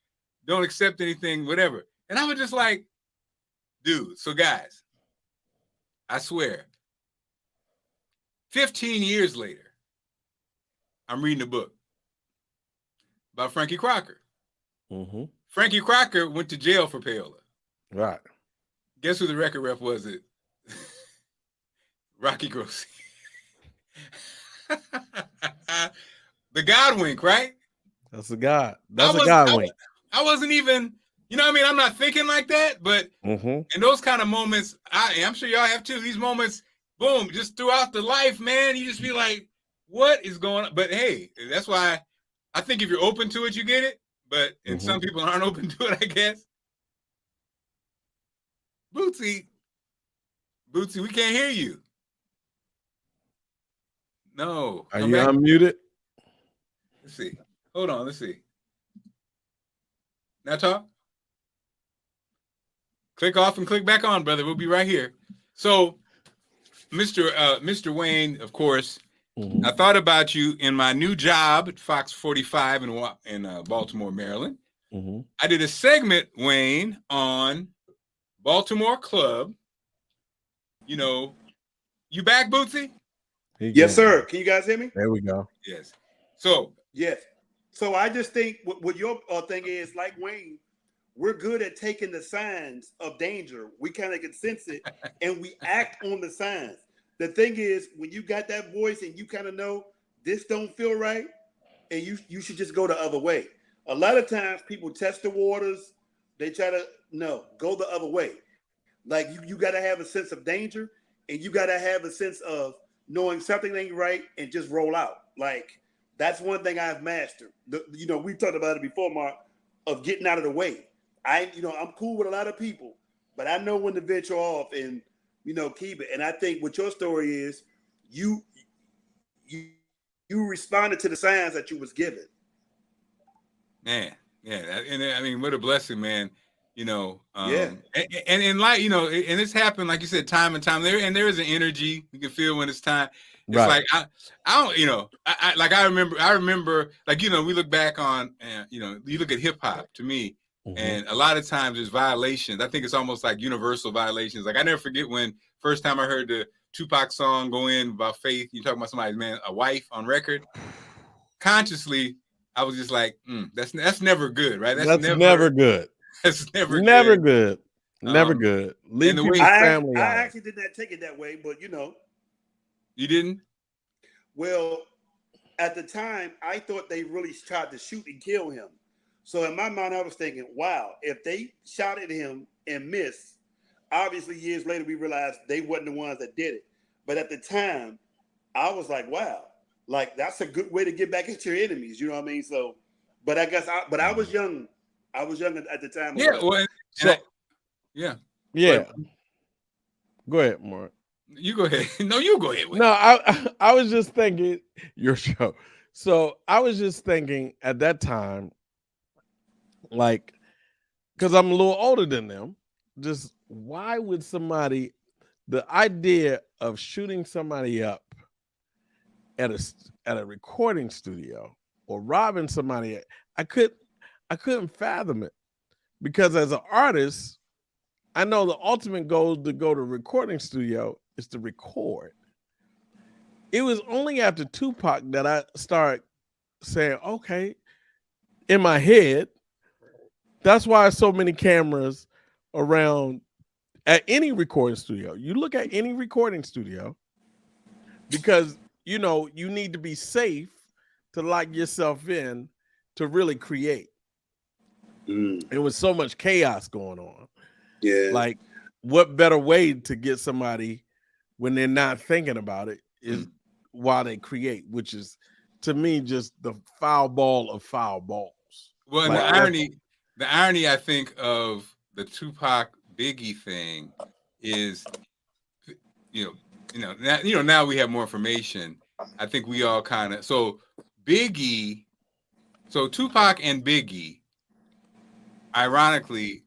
don't accept anything, whatever. And I was just like, dude, so guys, I swear, 15 years later, I'm reading a book about Frankie Crocker. Frankie Crocker went to jail for payola. Right. Guess who the record rep was? It Rocky Grossi. The God wink, right? That's a God. That's a God wink. I wasn't even, I'm not thinking like that, but in those kind of moments, I'm sure y'all have too. These moments, boom, just throughout the life, man, you just be like, what is going on? But hey, that's why I think if you're open to it, you get it. And some people aren't open to it, I guess. Bootsy, we can't hear you. No. Are you unmuted? Let's see. Hold on. Let's see. Now talk. Click off and click back on, brother. We'll be right here. So, Mr. Wayne, of course, I thought about you in my new job at Fox 45 in Baltimore, Maryland. I did a segment, Wayne, on Baltimore Club. You back, Bootsy? Yes, sir. Can you guys hear me? There we go. Yes. So yes. So I just think what your thing is, like Wayne, we're good at taking the signs of danger. We kind of can sense it, and we act on the signs. The thing is, when you got that voice and you kind of know this don't feel right, and you should just go the other way. A lot of times people test the waters. They try to, go the other way. Like you got to have a sense of danger, and you got to have a sense of knowing something ain't right and just roll out. Like that's one thing I've mastered. We talked about it before, Mark, of getting out of the way. I'm cool with a lot of people, but I know when to venture off and, keep it. And I think what your story is, you responded to the signs that you was given. Man, yeah. And I mean, what a blessing, man. Yeah. And in life, and it's happened, like you said, time and time there is an energy you can feel when it's time. It's right. like, I remember, like, we look back on, you look at hip hop. To me, And a lot of times there's violations. I think it's almost like universal violations. Like I never forget when first time I heard the Tupac song go in about faith. You talking about somebody's a wife on record. Consciously, I was just like, that's never good, right? That's never good. That's never good. Never good. Leave people's family out. I actually did not take it that way, but you didn't. Well, at the time, I thought they really tried to shoot and kill him. So in my mind, I was thinking, wow, if they shot at him and missed, obviously years later we realized they wasn't the ones that did it. But at the time, I was like, wow, like that's a good way to get back at your enemies. You know what I mean? So, but I guess I was young. I was young at the time. Yeah. Well, yeah. Go ahead, Mark. You go ahead. No, you go ahead. No, I was just thinking your show. So I was just thinking at that time, like, because I'm a little older than them, just why would somebody, the idea of shooting somebody up at a recording studio or robbing somebody, I couldn't fathom it, because as an artist, I know the ultimate goal to go to a recording studio is to record. It was only after Tupac that I started saying, okay, in my head, that's why so many cameras around at any recording studio. You look at any recording studio, because you need to be safe to lock yourself in to really create. There was so much chaos going on. Yeah. Like, what better way to get somebody when they're not thinking about it is while they create, which is, to me, just the foul ball of foul balls. Well, and the irony, I think, of the Tupac Biggie thing is, now we have more information. I think we all kind of, so Tupac and Biggie, ironically,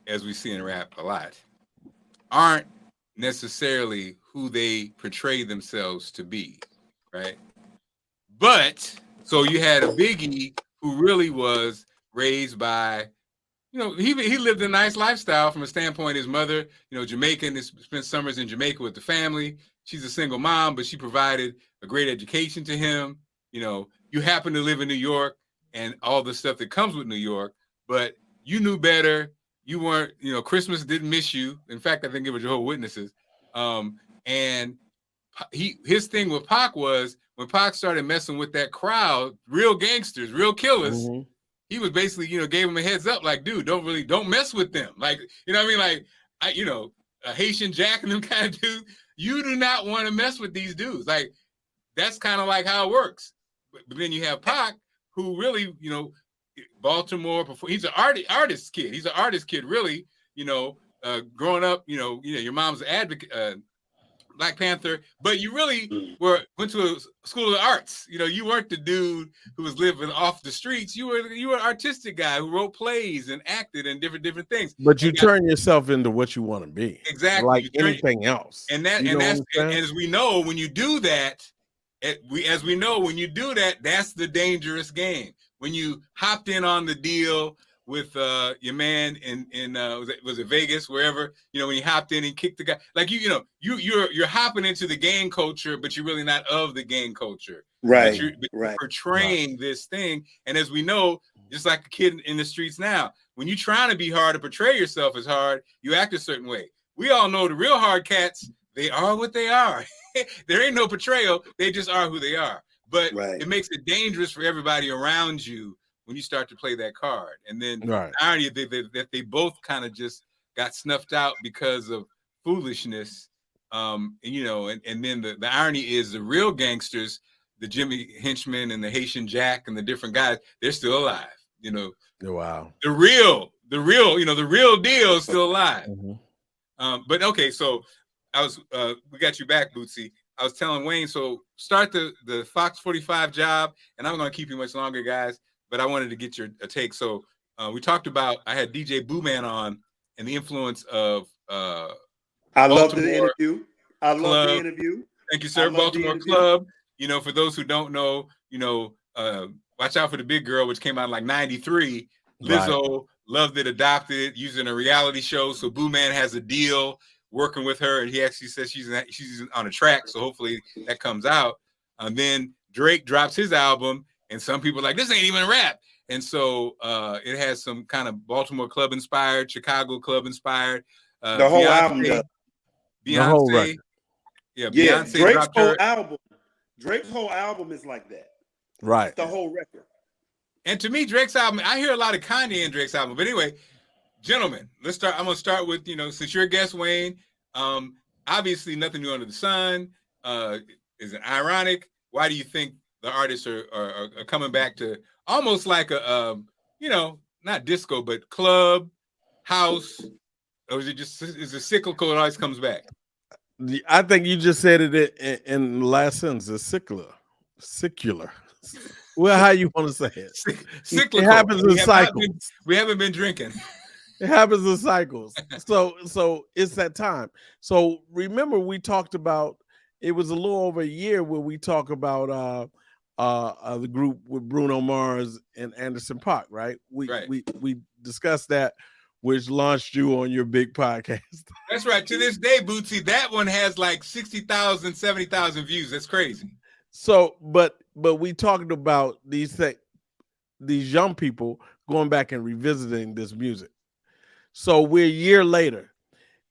as we see in rap a lot, aren't necessarily who they portray themselves to be, right? But so you had a Biggie who really was raised by, he lived a nice lifestyle from a standpoint. His mother, Jamaican, spent summers in Jamaica with the family. She's a single mom, but she provided a great education to him. You happen to live in New York and all the stuff that comes with New York, but you knew better. You weren't, Christmas didn't miss you. In fact, I think it was Jehovah's Witnesses. And his thing with Pac was, when Pac started messing with that crowd, real gangsters, real killers, he was basically, gave him a heads up, like, dude, don't mess with them. Like, you know what I mean? Like, a Haitian Jack and them kind of dudes, you do not want to mess with these dudes. Like, that's kind of like how it works. But then you have Pac, who really, Baltimore, he's an artist kid. He's an artist kid, really, growing up, your mom's an advocate, Black Panther, but you really went to a school of the arts. You weren't the dude who was living off the streets. You were an artistic guy who wrote plays and acted and different things. But you turn yourself into what you want to be. Exactly. Like anything else. And as we know, when you do that, that's the dangerous game. When you hopped in on the deal with your man in was it Vegas, wherever, when you hopped in and kicked the guy, like you're hopping into the gang culture, but you're really not of the gang culture, right? But you're portraying this thing, and as we know, just like a kid in the streets now, when you're trying to be hard to portray yourself as hard, you act a certain way. We all know the real hard cats, they are what they are. There ain't no portrayal; they just are who they are. But it makes it dangerous for everybody around you when you start to play that card. And then the irony that they both kind of just got snuffed out because of foolishness. And then the irony is the real gangsters, the Jimmy Henchmen and the Haitian Jack and the different guys, they're still alive. Wow. The real deal is still alive. But okay, so we got you back, Bootsy. I was telling Wayne, so start the Fox 45 job, and I'm going to keep you much longer, guys, but I wanted to get your take. So we talked about, I had DJ Boo Man on and the influence of I love the interview. I love the interview. Thank you, sir. Baltimore Club. For those who don't know, watch out for the Big Girl, which came out in like 93. Lizzo loved it, adopted it, using a reality show. So Boo Man has a deal working with her, and he actually says she's on a track. So hopefully that comes out. And then Drake drops his album, and some people are like, this ain't even rap. And so it has some kind of Baltimore Club inspired, Chicago Club inspired. The whole album does. Beyonce. Yeah, Beyonce Drake's dropped whole her album. Drake's whole album is like that. Right. It's the whole record. And to me, Drake's album, I hear a lot of Kanye in Drake's album. But anyway, gentlemen, let's start. I'm gonna start with, since you're a guest, Wayne. Obviously, Nothing New Under the Sun. Is it ironic? Why do you think the artists are coming back to almost like a not disco, but club, house? Or is it cyclical? It always comes back. I think you just said it in the last sentence. It's secular. Well, how you want to say it? Cyclical. It happens in cycles. We haven't been drinking. It happens in cycles. So it's that time. So remember, we talked about, it was a little over a year where we talk about the group with Bruno Mars and Anderson .Paak, right? We discussed that, which launched you on your big podcast. That's right. To this day, Bootsy, that one has like 60,000, 70,000 views. That's crazy. So, but we talked about these young people going back and revisiting this music. So we're a year later.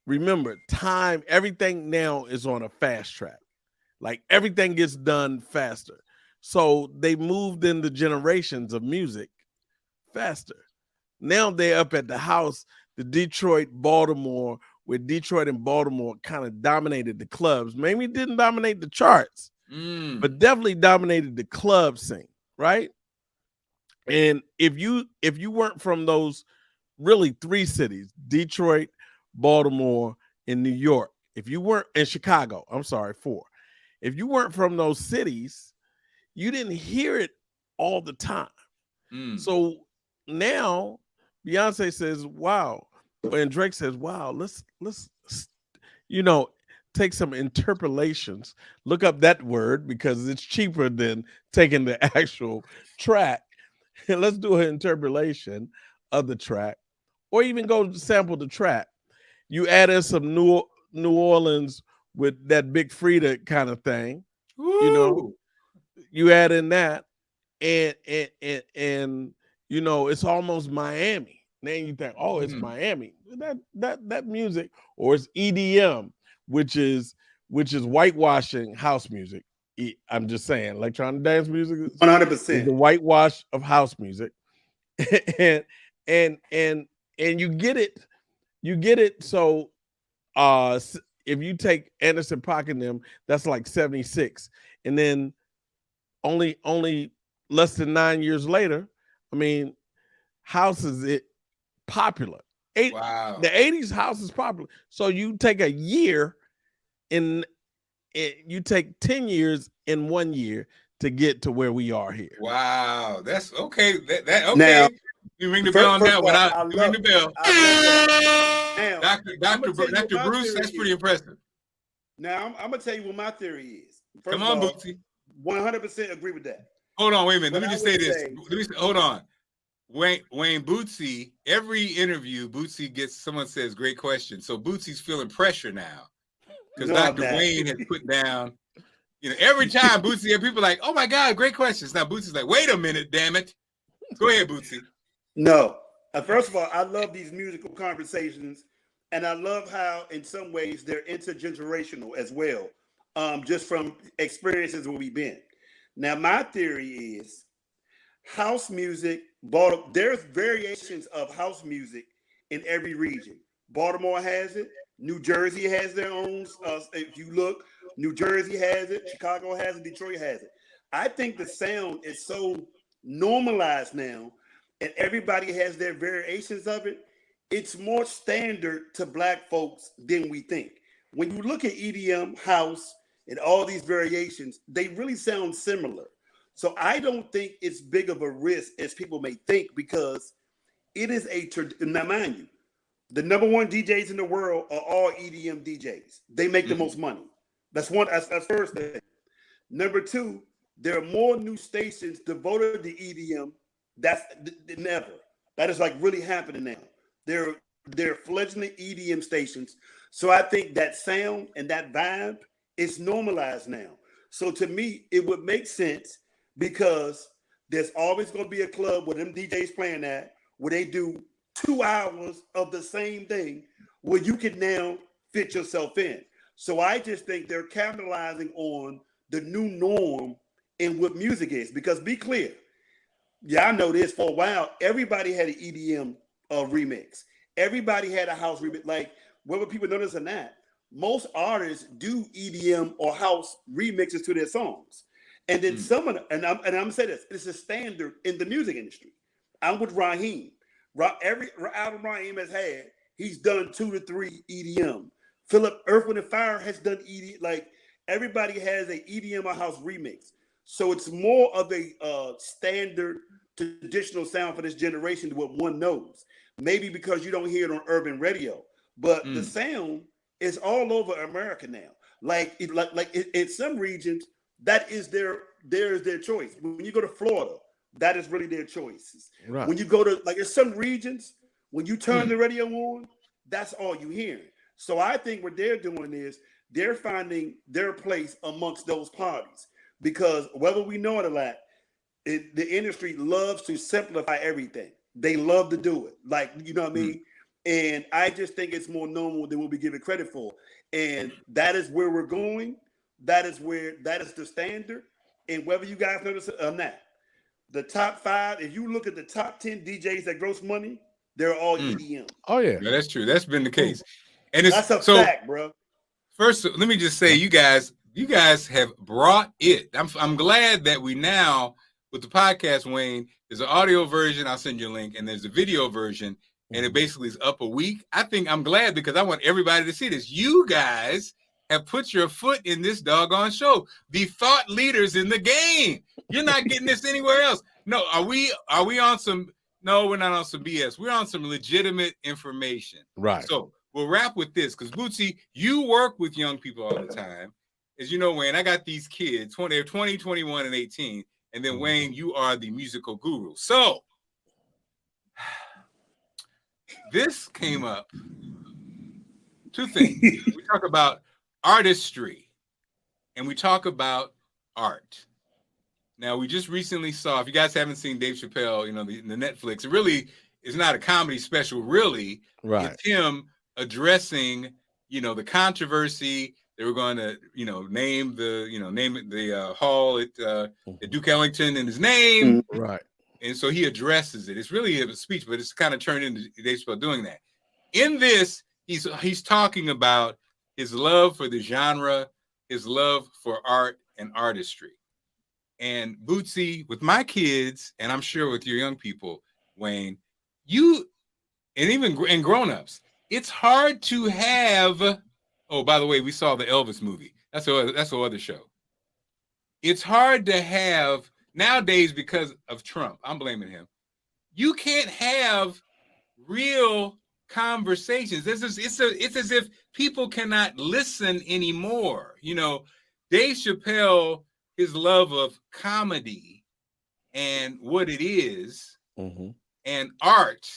Remember, everything now is on a fast track. Like everything gets done faster. So they moved into generations of music faster. Now they're up at the house, the Baltimore, where Detroit and Baltimore kind of dominated the clubs. Maybe didn't dominate the charts, but definitely dominated the club scene, right? And if you weren't from those really three cities, Detroit, Baltimore, and New York, if you weren't in Chicago, I'm sorry, 4. If you weren't from those cities, you didn't hear it all the time. So now Beyonce says, wow. And Drake says, wow, let's take some interpolations. Look up that word because it's cheaper than taking the actual track. And let's do an interpolation of the track, or even go sample the track. You add in some New Orleans with that Big Frida kind of thing. Woo! You add in that, and it's almost Miami. Then you think, oh, it's Miami. That music, or it's EDM, which is whitewashing house music. I'm just saying, electronic dance music, 100%, the whitewash of house music, and you get it. So, if you take Anderson .Paak and them, that's like 76, and then only less than 9 years later, I mean, house is popular. Wow. The 80s house is popular. So you take a year you take 10 years in 1 year to get to where we are here. Wow. That's okay. Okay. Now, you ring the bell on that one. You ring the bell. Now, Dr. Bruce, that's pretty impressive. Now, I'm going to tell you what my theory is. Come on, Bootsy. 100% agree with that. Hold on, wait a minute. Let me just say this. Hold on. Wayne Bootsy, every interview, someone says, great question. So Bootsy's feeling pressure now. Because Dr. Wayne has put down, every time Bootsy, people are like, oh my God, great questions. Now Bootsy's like, wait a minute, damn it. Go ahead, Bootsy. No. First of all, I love these musical conversations, and I love how, in some ways, they're intergenerational as well, just from experiences where we've been. Now, my theory is house music, there's variations of house music in every region. Baltimore has it. New Jersey has their own. If you look, New Jersey has it. Chicago has it. Detroit has it. I think the sound is so normalized now, and everybody has their variations of it. It's more standard to Black folks than we think. When you look at EDM, house, and all these variations, they really sound similar. So I don't think it's big of a risk as people may think, because it is now mind you, the number one DJs in the world are all EDM DJs. They make the most money. That's first thing. Number two, there are more new stations devoted to EDM than ever. That is like really happening now. They're fledgling EDM stations. So I think that sound and that vibe is normalized now. So to me, it would make sense because there's always going to be a club where them DJs playing that, where they do 2 hours of the same thing, where you can now fit yourself in. So I just think they're capitalizing on the new norm in what music is. Because be clear, yeah, I know this for a while. Everybody had an EDM remix. Everybody had a house remix. Like, whether people know this or not, most artists do EDM or house remixes to their songs. And then some of them, and I'm gonna say this, it's a standard in the music industry. I'm with Raheem. Every album Raheem has had, he's done 2 to 3 EDM. Philip Earth, Wind and Fire has done EDM. Like, everybody has a EDM or house remix. So it's more of a standard traditional sound for this generation than what one knows. Maybe because you don't hear it on urban radio, but the sound is all over America now. Like in some regions, that is their choice. When you go to Florida, that is really their choices. Right. When you go to, like, in some regions, when you turn the radio on, that's all you hear. So I think what they're doing is they're finding their place amongst those parties, because whether we know it or not, the industry loves to simplify everything. They love to do it. Like, you know what I mean? And I just think it's more normal than what we give it credit for. And that is where we're going. That is the standard. And whether you guys notice it or not, the top 5, if you look at the top 10 DJs that gross money, they're all EDM. Oh yeah, that's true. That's been the case. And it's that's a fact, bro. First, let me just say, you guys have brought it. I'm glad that we now, with the podcast, Wayne, there's an audio version. I'll send you a link, and there's a video version, and it basically is up a week. I'm glad, because I want everybody to see this. You guys have put your foot in this doggone show. The thought leaders in the game. You're not getting this anywhere else. No, are we on some? No, we're not on some BS. We're on some legitimate information. right. So we'll wrap with this, because Bootsy, you work with young people all the time. As you know, Wayne, I got these kids, they're 20, 21, and 18. And then, Wayne, you are the musical guru. So this came up. 2 things. We talk about artistry, and we talk about art. Now, we just recently saw, if you guys haven't seen Dave Chappelle, the Netflix, it really is not a comedy special, really. Right. It's him addressing, the controversy. They were going to, name the hall at Duke Ellington in his name. Right. And so he addresses it. It's really a speech, but it's kind of turned into Dave Chappelle doing that. In this, he's talking about his love for the genre, his love for art and artistry. And Bootsy, with my kids, and I'm sure with your young people, Wayne, and even grown-ups, it's hard to have. Oh, by the way, we saw the Elvis movie. That's a other show. It's hard to have nowadays because of Trump. I'm blaming him. You can't have real conversations. It's as if people cannot listen anymore. Dave Chappelle, his love of comedy and what it is, and art.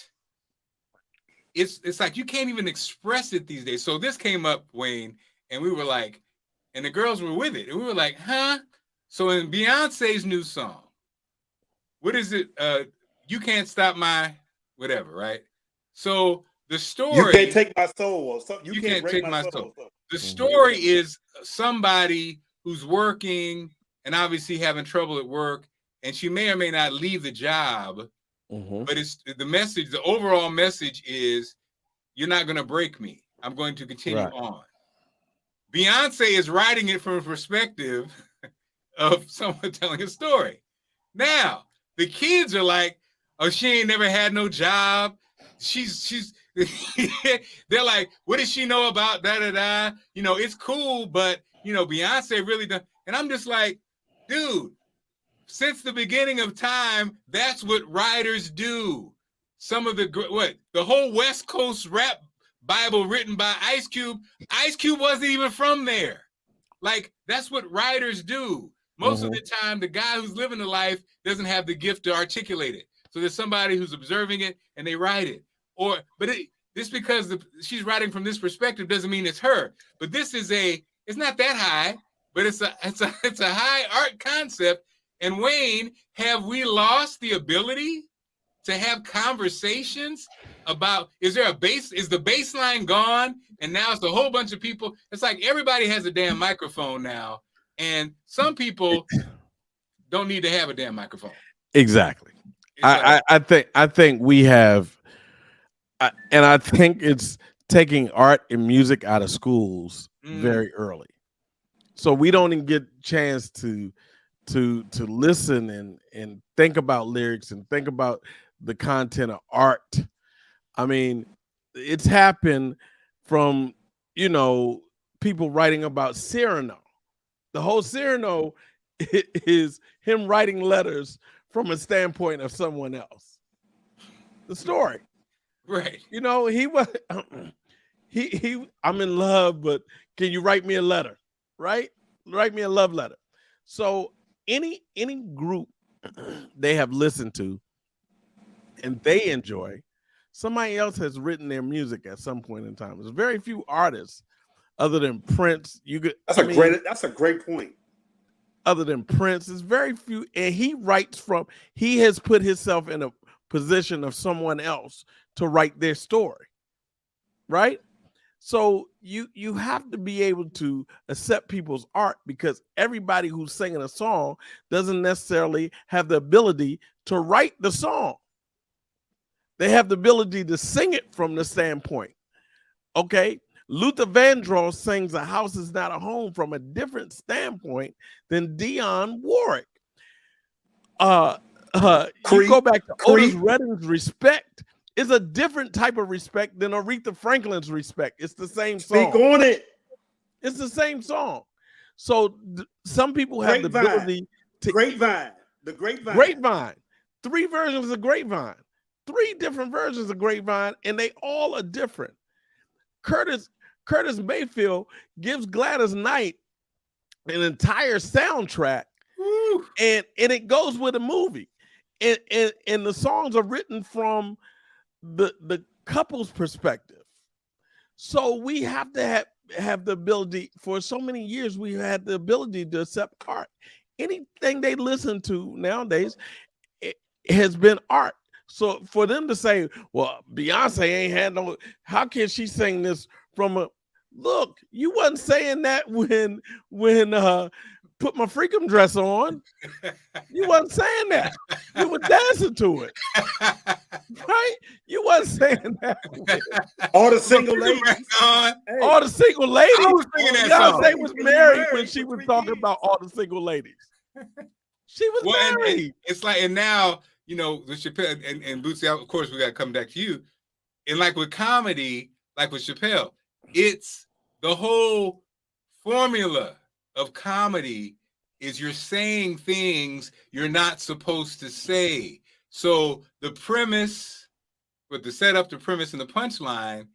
It's like you can't even express it these days. So this came up, Wayne, and we were like, and the girls were with it, and we were like, huh? So in Beyonce's new song, what is it? You Can't Stop My whatever, right? So the story, you can't take my soul. You can't take my soul. The story is somebody who's working and obviously having trouble at work, and she may or may not leave the job. But it's the message, the overall message is, you're not going to break me. I'm going to continue on. Beyonce is writing it from a perspective of someone telling a story. Now, the kids are like, oh, she ain't never had no job. She's they're like, what does she know about da-da-da? It's cool, but, Beyonce really done. And I'm just like, dude, since the beginning of time, that's what writers do. Some of the whole West Coast rap Bible written by Ice Cube. Ice Cube wasn't even from there. Like, that's what writers do. Most of the time, the guy who's living the life doesn't have the gift to articulate it. So there's somebody who's observing it and they write it. Just because she's writing from this perspective doesn't mean it's her. But this is it's not that high, but it's a high art concept. And Wayne, have we lost the ability to have conversations about, is the baseline gone? And now it's a whole bunch of people. It's like everybody has a damn microphone now. And some people don't need to have a damn microphone. Exactly. I think we have, and I think it's taking art and music out of schools very early. So we don't even get a chance to listen and think about lyrics and think about the content of art. I mean, it's happened from, people writing about Cyrano. The whole Cyrano is him writing letters from a standpoint of someone else. The story. Right. He was I'm in love, but can you write me a letter? Right? Write me a love letter. So any group they have listened to and they enjoy, somebody else has written their music at some point in time. There's very few artists other than Prince. That's a great point. Other than Prince, there's very few, and he has put himself in a position of someone else to write their story, right? So you have to be able to accept people's art, because everybody who's singing a song doesn't necessarily have the ability to write the song. They have the ability to sing it from the standpoint. Okay, Luther Vandross sings "A House Is Not a Home" from a different standpoint than Dionne Warwick. You go back to Otis Redding's "Respect" is a different type of respect than Aretha Franklin's "Respect." It's the same song. Speak on it. It's the same song. So some people have the ability to Grapevine. Grapevine. 3 versions of Grapevine. 3 different versions of Grapevine, and they all are different. Curtis Mayfield gives Gladys Knight an entire soundtrack, and it goes with a movie, and the songs are written from the couple's perspective. So we have to have the ability. For so many years, we had the ability to accept art. Anything they listen to nowadays, it has been art. So for them to say, well, Beyonce ain't had no, how can she sing this from a, look, you wasn't saying that when Put My Freakum Dress On. You wasn't saying that. You were dancing to it. Right? You wasn't saying that. All the single ladies. All the single ladies. I was singing that song. Beyonce was married when she was talking about all the single ladies. She was married. And it's like, and now, the Chappelle and Bootsy, of course, we got to come back to you. And like with comedy, like with Chappelle, it's the whole formula of comedy is you're saying things you're not supposed to say. So the premise, with the setup, the premise, and the punchline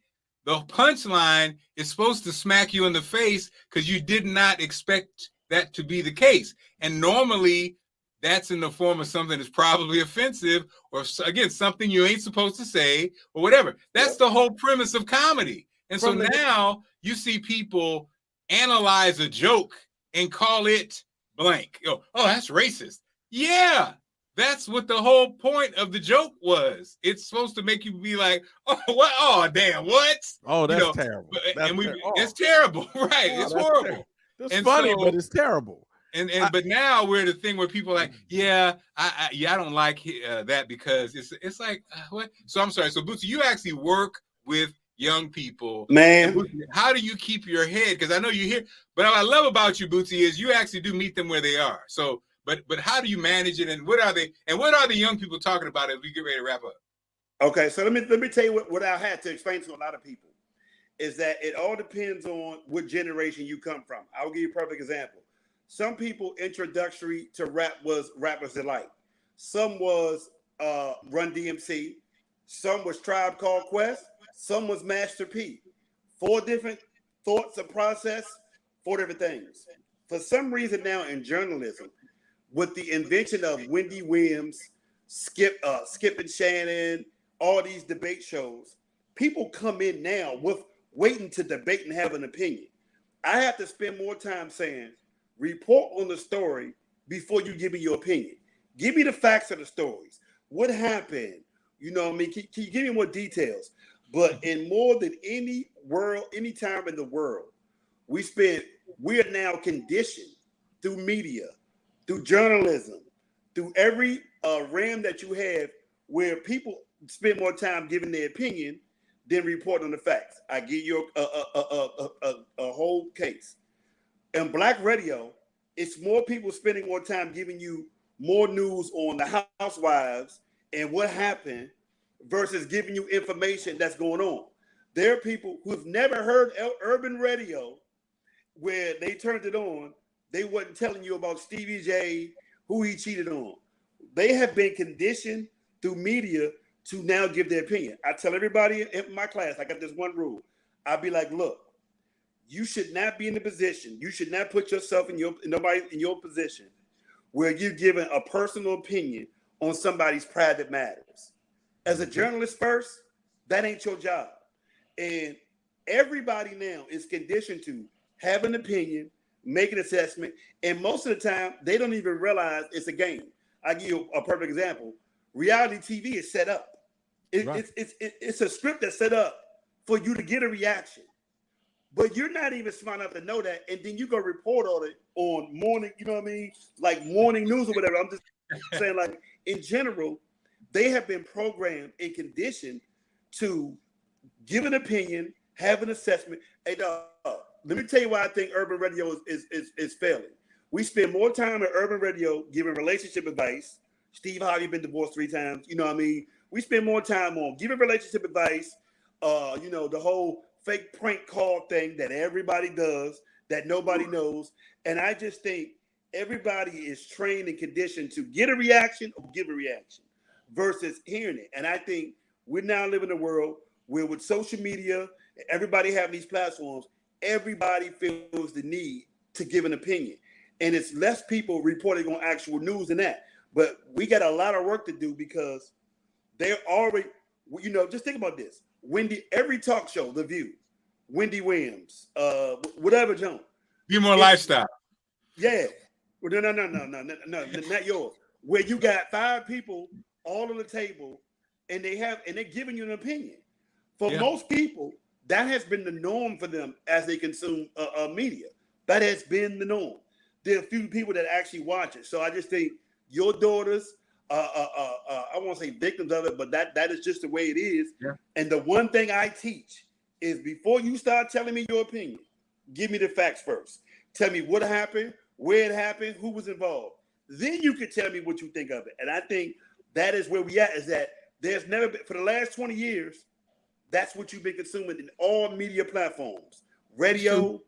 is supposed to smack you in the face because you did not expect that to be the case. And normally that's in the form of something that's probably offensive, or again, something you ain't supposed to say, or whatever. That's the whole premise of comedy. And so now you see people analyze a joke and call it blank. Oh, that's racist. Yeah, that's what the whole point of the joke was. It's supposed to make you be like, oh, what? Oh, damn, what? Oh, that's terrible. It's terrible, right? It's horrible. It's funny, but it's terrible. But now we're at the thing where people are like, I don't like that because it's like what? So I'm sorry. So Bootsy, you actually work with young people, man. Bootsy, how do you keep your head? Because I know you hear. But what I love about you, Bootsy, is you actually do meet them where they are. So, but how do you manage it? And what are they? And what are the young people talking about as we get ready to wrap up? Okay, so let me tell you what I had to explain to a lot of people is that it all depends on what generation you come from. I'll give you a perfect example. Some people introductory to rap was Rappers Delight. Some was Run DMC. Some was Tribe Called Quest. Some was Master P. 4 different thoughts and process, 4 different things. For some reason now in journalism, with the invention of Wendy Williams, Skip and Shannon, all these debate shows. People come in now with waiting to debate and have an opinion. I have to spend more time saying, report on the story before you give me your opinion. Give me the facts of the stories. What happened? You know what I mean? Can you give me more details? But in more than any time in the world, we are now conditioned through media, through journalism, through every realm that you have, where people spend more time giving their opinion than reporting on the facts. I give you a whole case. In Black radio, it's more people spending more time giving you more news on the housewives and what happened versus giving you information that's going on. There are people who've never heard urban radio where they turned it on. They wasn't telling you about Stevie J, who he cheated on. They have been conditioned through media to now give their opinion. I tell everybody in my class, I got this one rule. I'll be like, look, you should not be in the position. You should not put yourself in your position where you're giving a personal opinion on somebody's private matters. As a journalist first, that ain't your job. And everybody now is conditioned to have an opinion, make an assessment, and most of the time, they don't even realize it's a game. I'll give you a perfect example. Reality TV is set up. It's a script that's set up for you to get a reaction. But you're not even smart enough to know that, and then you go report on it on morning, you know what I mean? Like morning news or whatever. I'm just saying, like, in general, they have been programmed and conditioned to give an opinion, have an assessment. Hey, dog, let me tell you why I think urban radio is failing. We spend more time at urban radio giving relationship advice. Steve Harvey been divorced 3 times. You know what I mean? We spend more time on giving relationship advice. The whole fake prank call thing that everybody does that nobody knows. And I just think everybody is trained and conditioned to get a reaction or give a reaction versus hearing it. And I think we now live in a world where with social media, everybody having these platforms, everybody feels the need to give an opinion. And it's less people reporting on actual news than that. But we got a lot of work to do because they're already, just think about this. Every talk show, The View, Wendy Williams, whatever, John. Be More Lifestyle. Yeah. Well, no, not yours. Where you got 5 people all on the table and they're giving you an opinion. For most people, that has been the norm for them as they consume media. That has been the norm. There are a few people that actually watch it. So I just think your daughters, I won't say victims of it, but that is just the way it is. Yeah. And the one thing I teach is before you start telling me your opinion, give me the facts first. Tell me what happened, where it happened, who was involved. Then you can tell me what you think of it. And I think that is where we at, is that there's never been, for the last 20 years, that's what you've been consuming in all media platforms. Radio,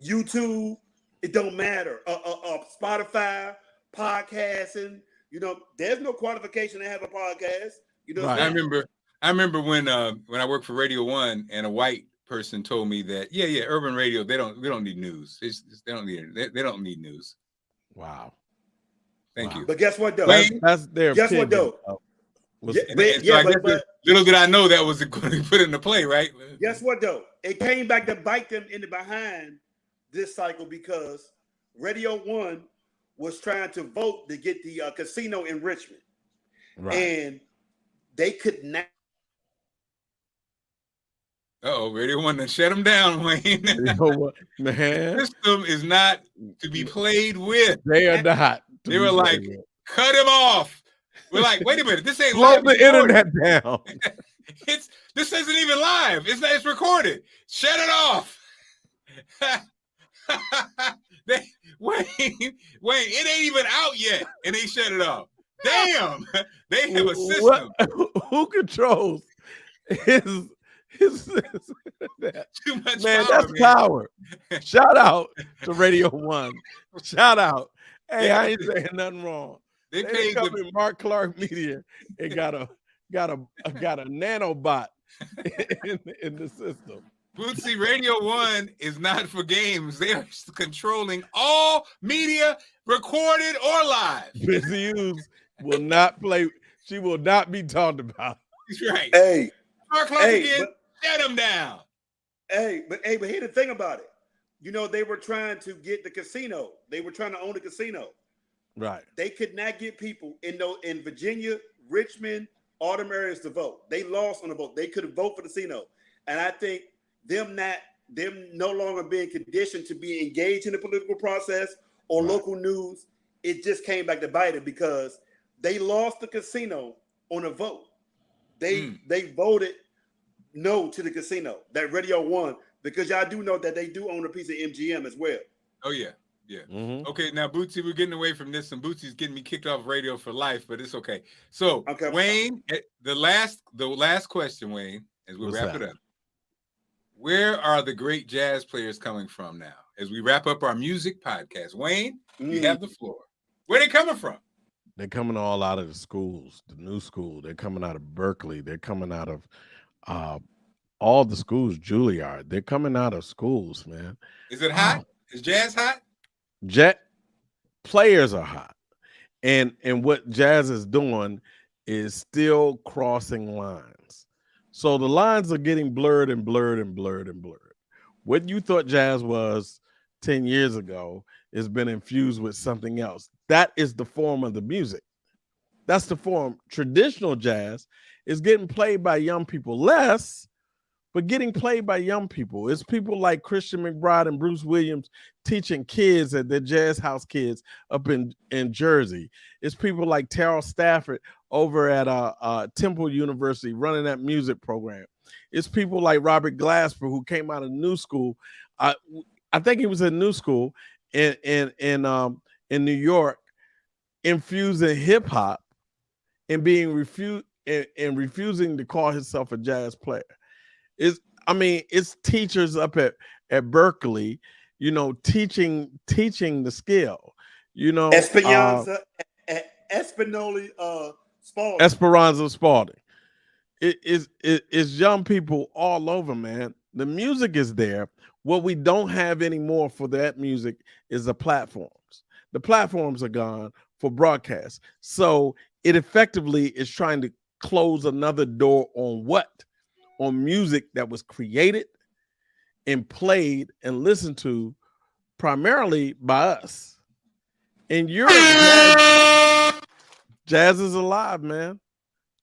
YouTube, it don't matter. Spotify, podcasting, there's no qualification to have a podcast. Right. I remember when I worked for Radio 1 and a white person told me that, urban radio, they don't need news. They don't need news. Wow. Thank you. But guess what though? That's their guess opinion. What though? Little did I know that was going to be put into play, right? Guess what though? It came back to bite them in the behind this cycle because Radio 1 was trying to vote to get the casino enrichment. Right. And they could not. Radio 1 to shut them down, Wayne. You know what, man? System is not to be played with. They are not. They were like, cut him off. We're like, wait a minute, this ain't slow live. The internet down. This isn't even live. It's recorded. Shut it off. Wayne, it ain't even out yet, and they shut it off. Damn, they have a system. Who controls his too much man? Power, That's power. Shout out to Radio 1. Shout out. Hey, I ain't saying nothing wrong. They come in Mark Clarke Media and got a nanobot in the system. Bootsy, Radio 1 is not for games. They are controlling all media, recorded or live. Busy Use will not play. She will not be talked about. He's right. Hey, Clarke again. Shut him down. But here's the thing about it. You know, they were trying to get the casino. They were trying to own the casino. Right. They could not get people in Virginia, Richmond, all them areas to vote. They lost on the vote. They couldn't vote for the casino. And I think them no longer being conditioned to be engaged in the political process or local news, it just came back to bite it because they lost the casino on a vote. They voted no to the casino. That Radio One, because y'all do know that they do own a piece of MGM as well. Oh yeah. Yeah. Mm-hmm. Okay, now Bootsy, we're getting away from this, and Bootsy's getting me kicked off radio for life, but it's okay. So Wayne, the last question, Wayne, as we wrap it up. Where are the great jazz players coming from now? As we wrap up our music podcast. Wayne, you have the floor. Where are they coming from? They're coming all out of the schools, the new school. They're coming out of Berkeley. They're coming out of all the schools, Juilliard. They're coming out of schools, man. Is it hot? Is jazz hot? Jet players are hot. And what jazz is doing is still crossing lines. So the lines are getting blurred and blurred and blurred and blurred. What you thought jazz was 10 years ago has been infused with something else. That is the form of the music. That's the form. Traditional jazz is getting played by young people less, but getting played by young people. It's people like Christian McBride and Bruce Williams teaching kids at their jazz house kids up in Jersey. It's people like Terrell Stafford over at Temple University running that music program. It's people like Robert Glasper, who came out of New School. I think he was in New School in New York, infusing hip hop and being refusing to call himself a jazz player. It's teachers up at Berkeley, you know, teaching the skill, you know. Esperanza Spalding. It's young people all over, man. The music is there. What we don't have anymore for that music is the platforms. The platforms are gone for broadcast. So it effectively is trying to close another door on what? On music that was created and played and listened to primarily by us. In Europe, jazz is alive, man.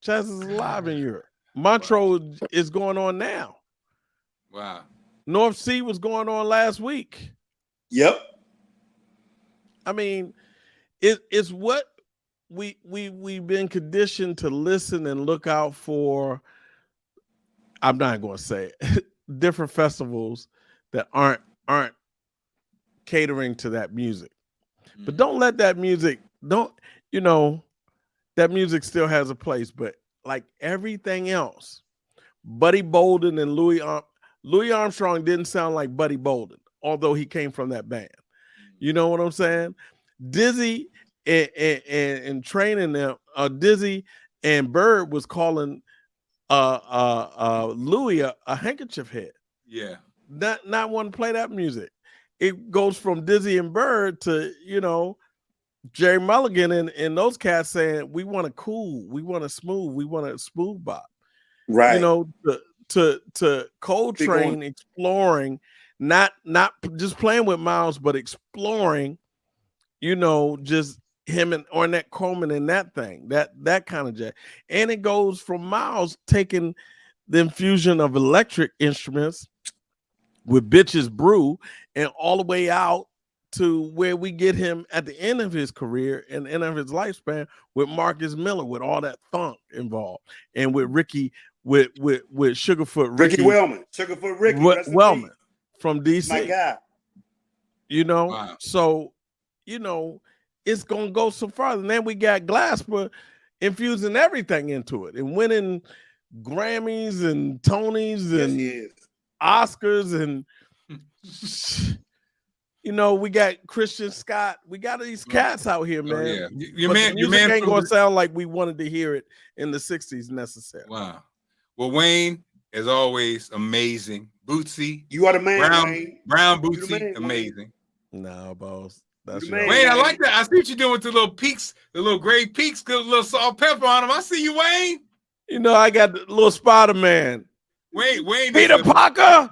Jazz is alive in Europe. Montreux is going on now. Wow. North Sea was going on last week. Yep. I mean, it's what we've been conditioned to listen and look out for. I'm not going to say it. Different festivals that aren't catering to that music. But don't let that music, that music still has a place. But like everything else, Buddy Bolden and Louis Armstrong didn't sound like Buddy Bolden, although he came from that band. You know what I'm saying? Dizzy and training them, Dizzy and Bird was calling Louis a handkerchief head. Yeah. Not want to play that music. It goes from Dizzy and Bird to, Jerry Mulligan and those cats saying, we want to cool, we want to smooth, we want to smooth bop. Right. To Coltrane exploring, not just playing with Miles, but exploring, just him and Ornette Coleman and that thing, that kind of jazz. And it goes from Miles taking the infusion of electric instruments with Bitches Brew and all the way out to where we get him at the end of his career and end of his lifespan with Marcus Miller, with all that funk involved, and with Ricky, with Sugarfoot Ricky Wellman, Wellman from DC. My guy. Wow. So, it's going to go so far. And then we got Glasper infusing everything into it and winning Grammys and Tonys and Oscars. And, we got Christian Scott. We got these cats out here, man. Oh, yeah. Your man ain't going to sound like we wanted to hear it in the 60s necessarily. Wow. Well, Wayne, as always, amazing. Bootsy. You are the man, Wayne. Brown Bootsy, amazing. No, boss. That's Man, Wayne, I man. like that. I see what you're doing with the little peaks, the little gray peaks, good little salt pepper on them. I see you, Wayne. You know, I got the little Spider-Man. Wayne. Peter Parker.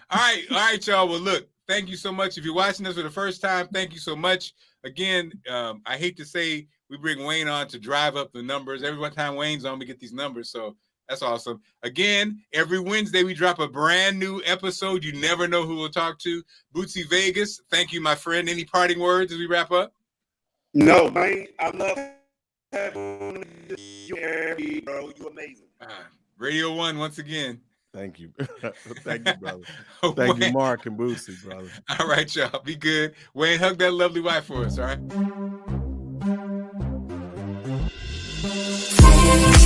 All right, y'all. Well, look, thank you so much. If you're watching this for the first time, thank you so much. Again, I hate to say we bring Wayne on to drive up the numbers. Every time Wayne's on, we get these numbers. So that's awesome. Again, every Wednesday we drop a brand new episode. You never know who we'll talk to. Bootsy Vegas, thank you, my friend. Any parting words as we wrap up? No, man. I love having you, bro. You amazing. Radio 1 once again. Thank you. Thank you, brother. Thank you, Marc and Bootsy, brother. All right, y'all. Be good. Wayne, hug that lovely wife for us, all right?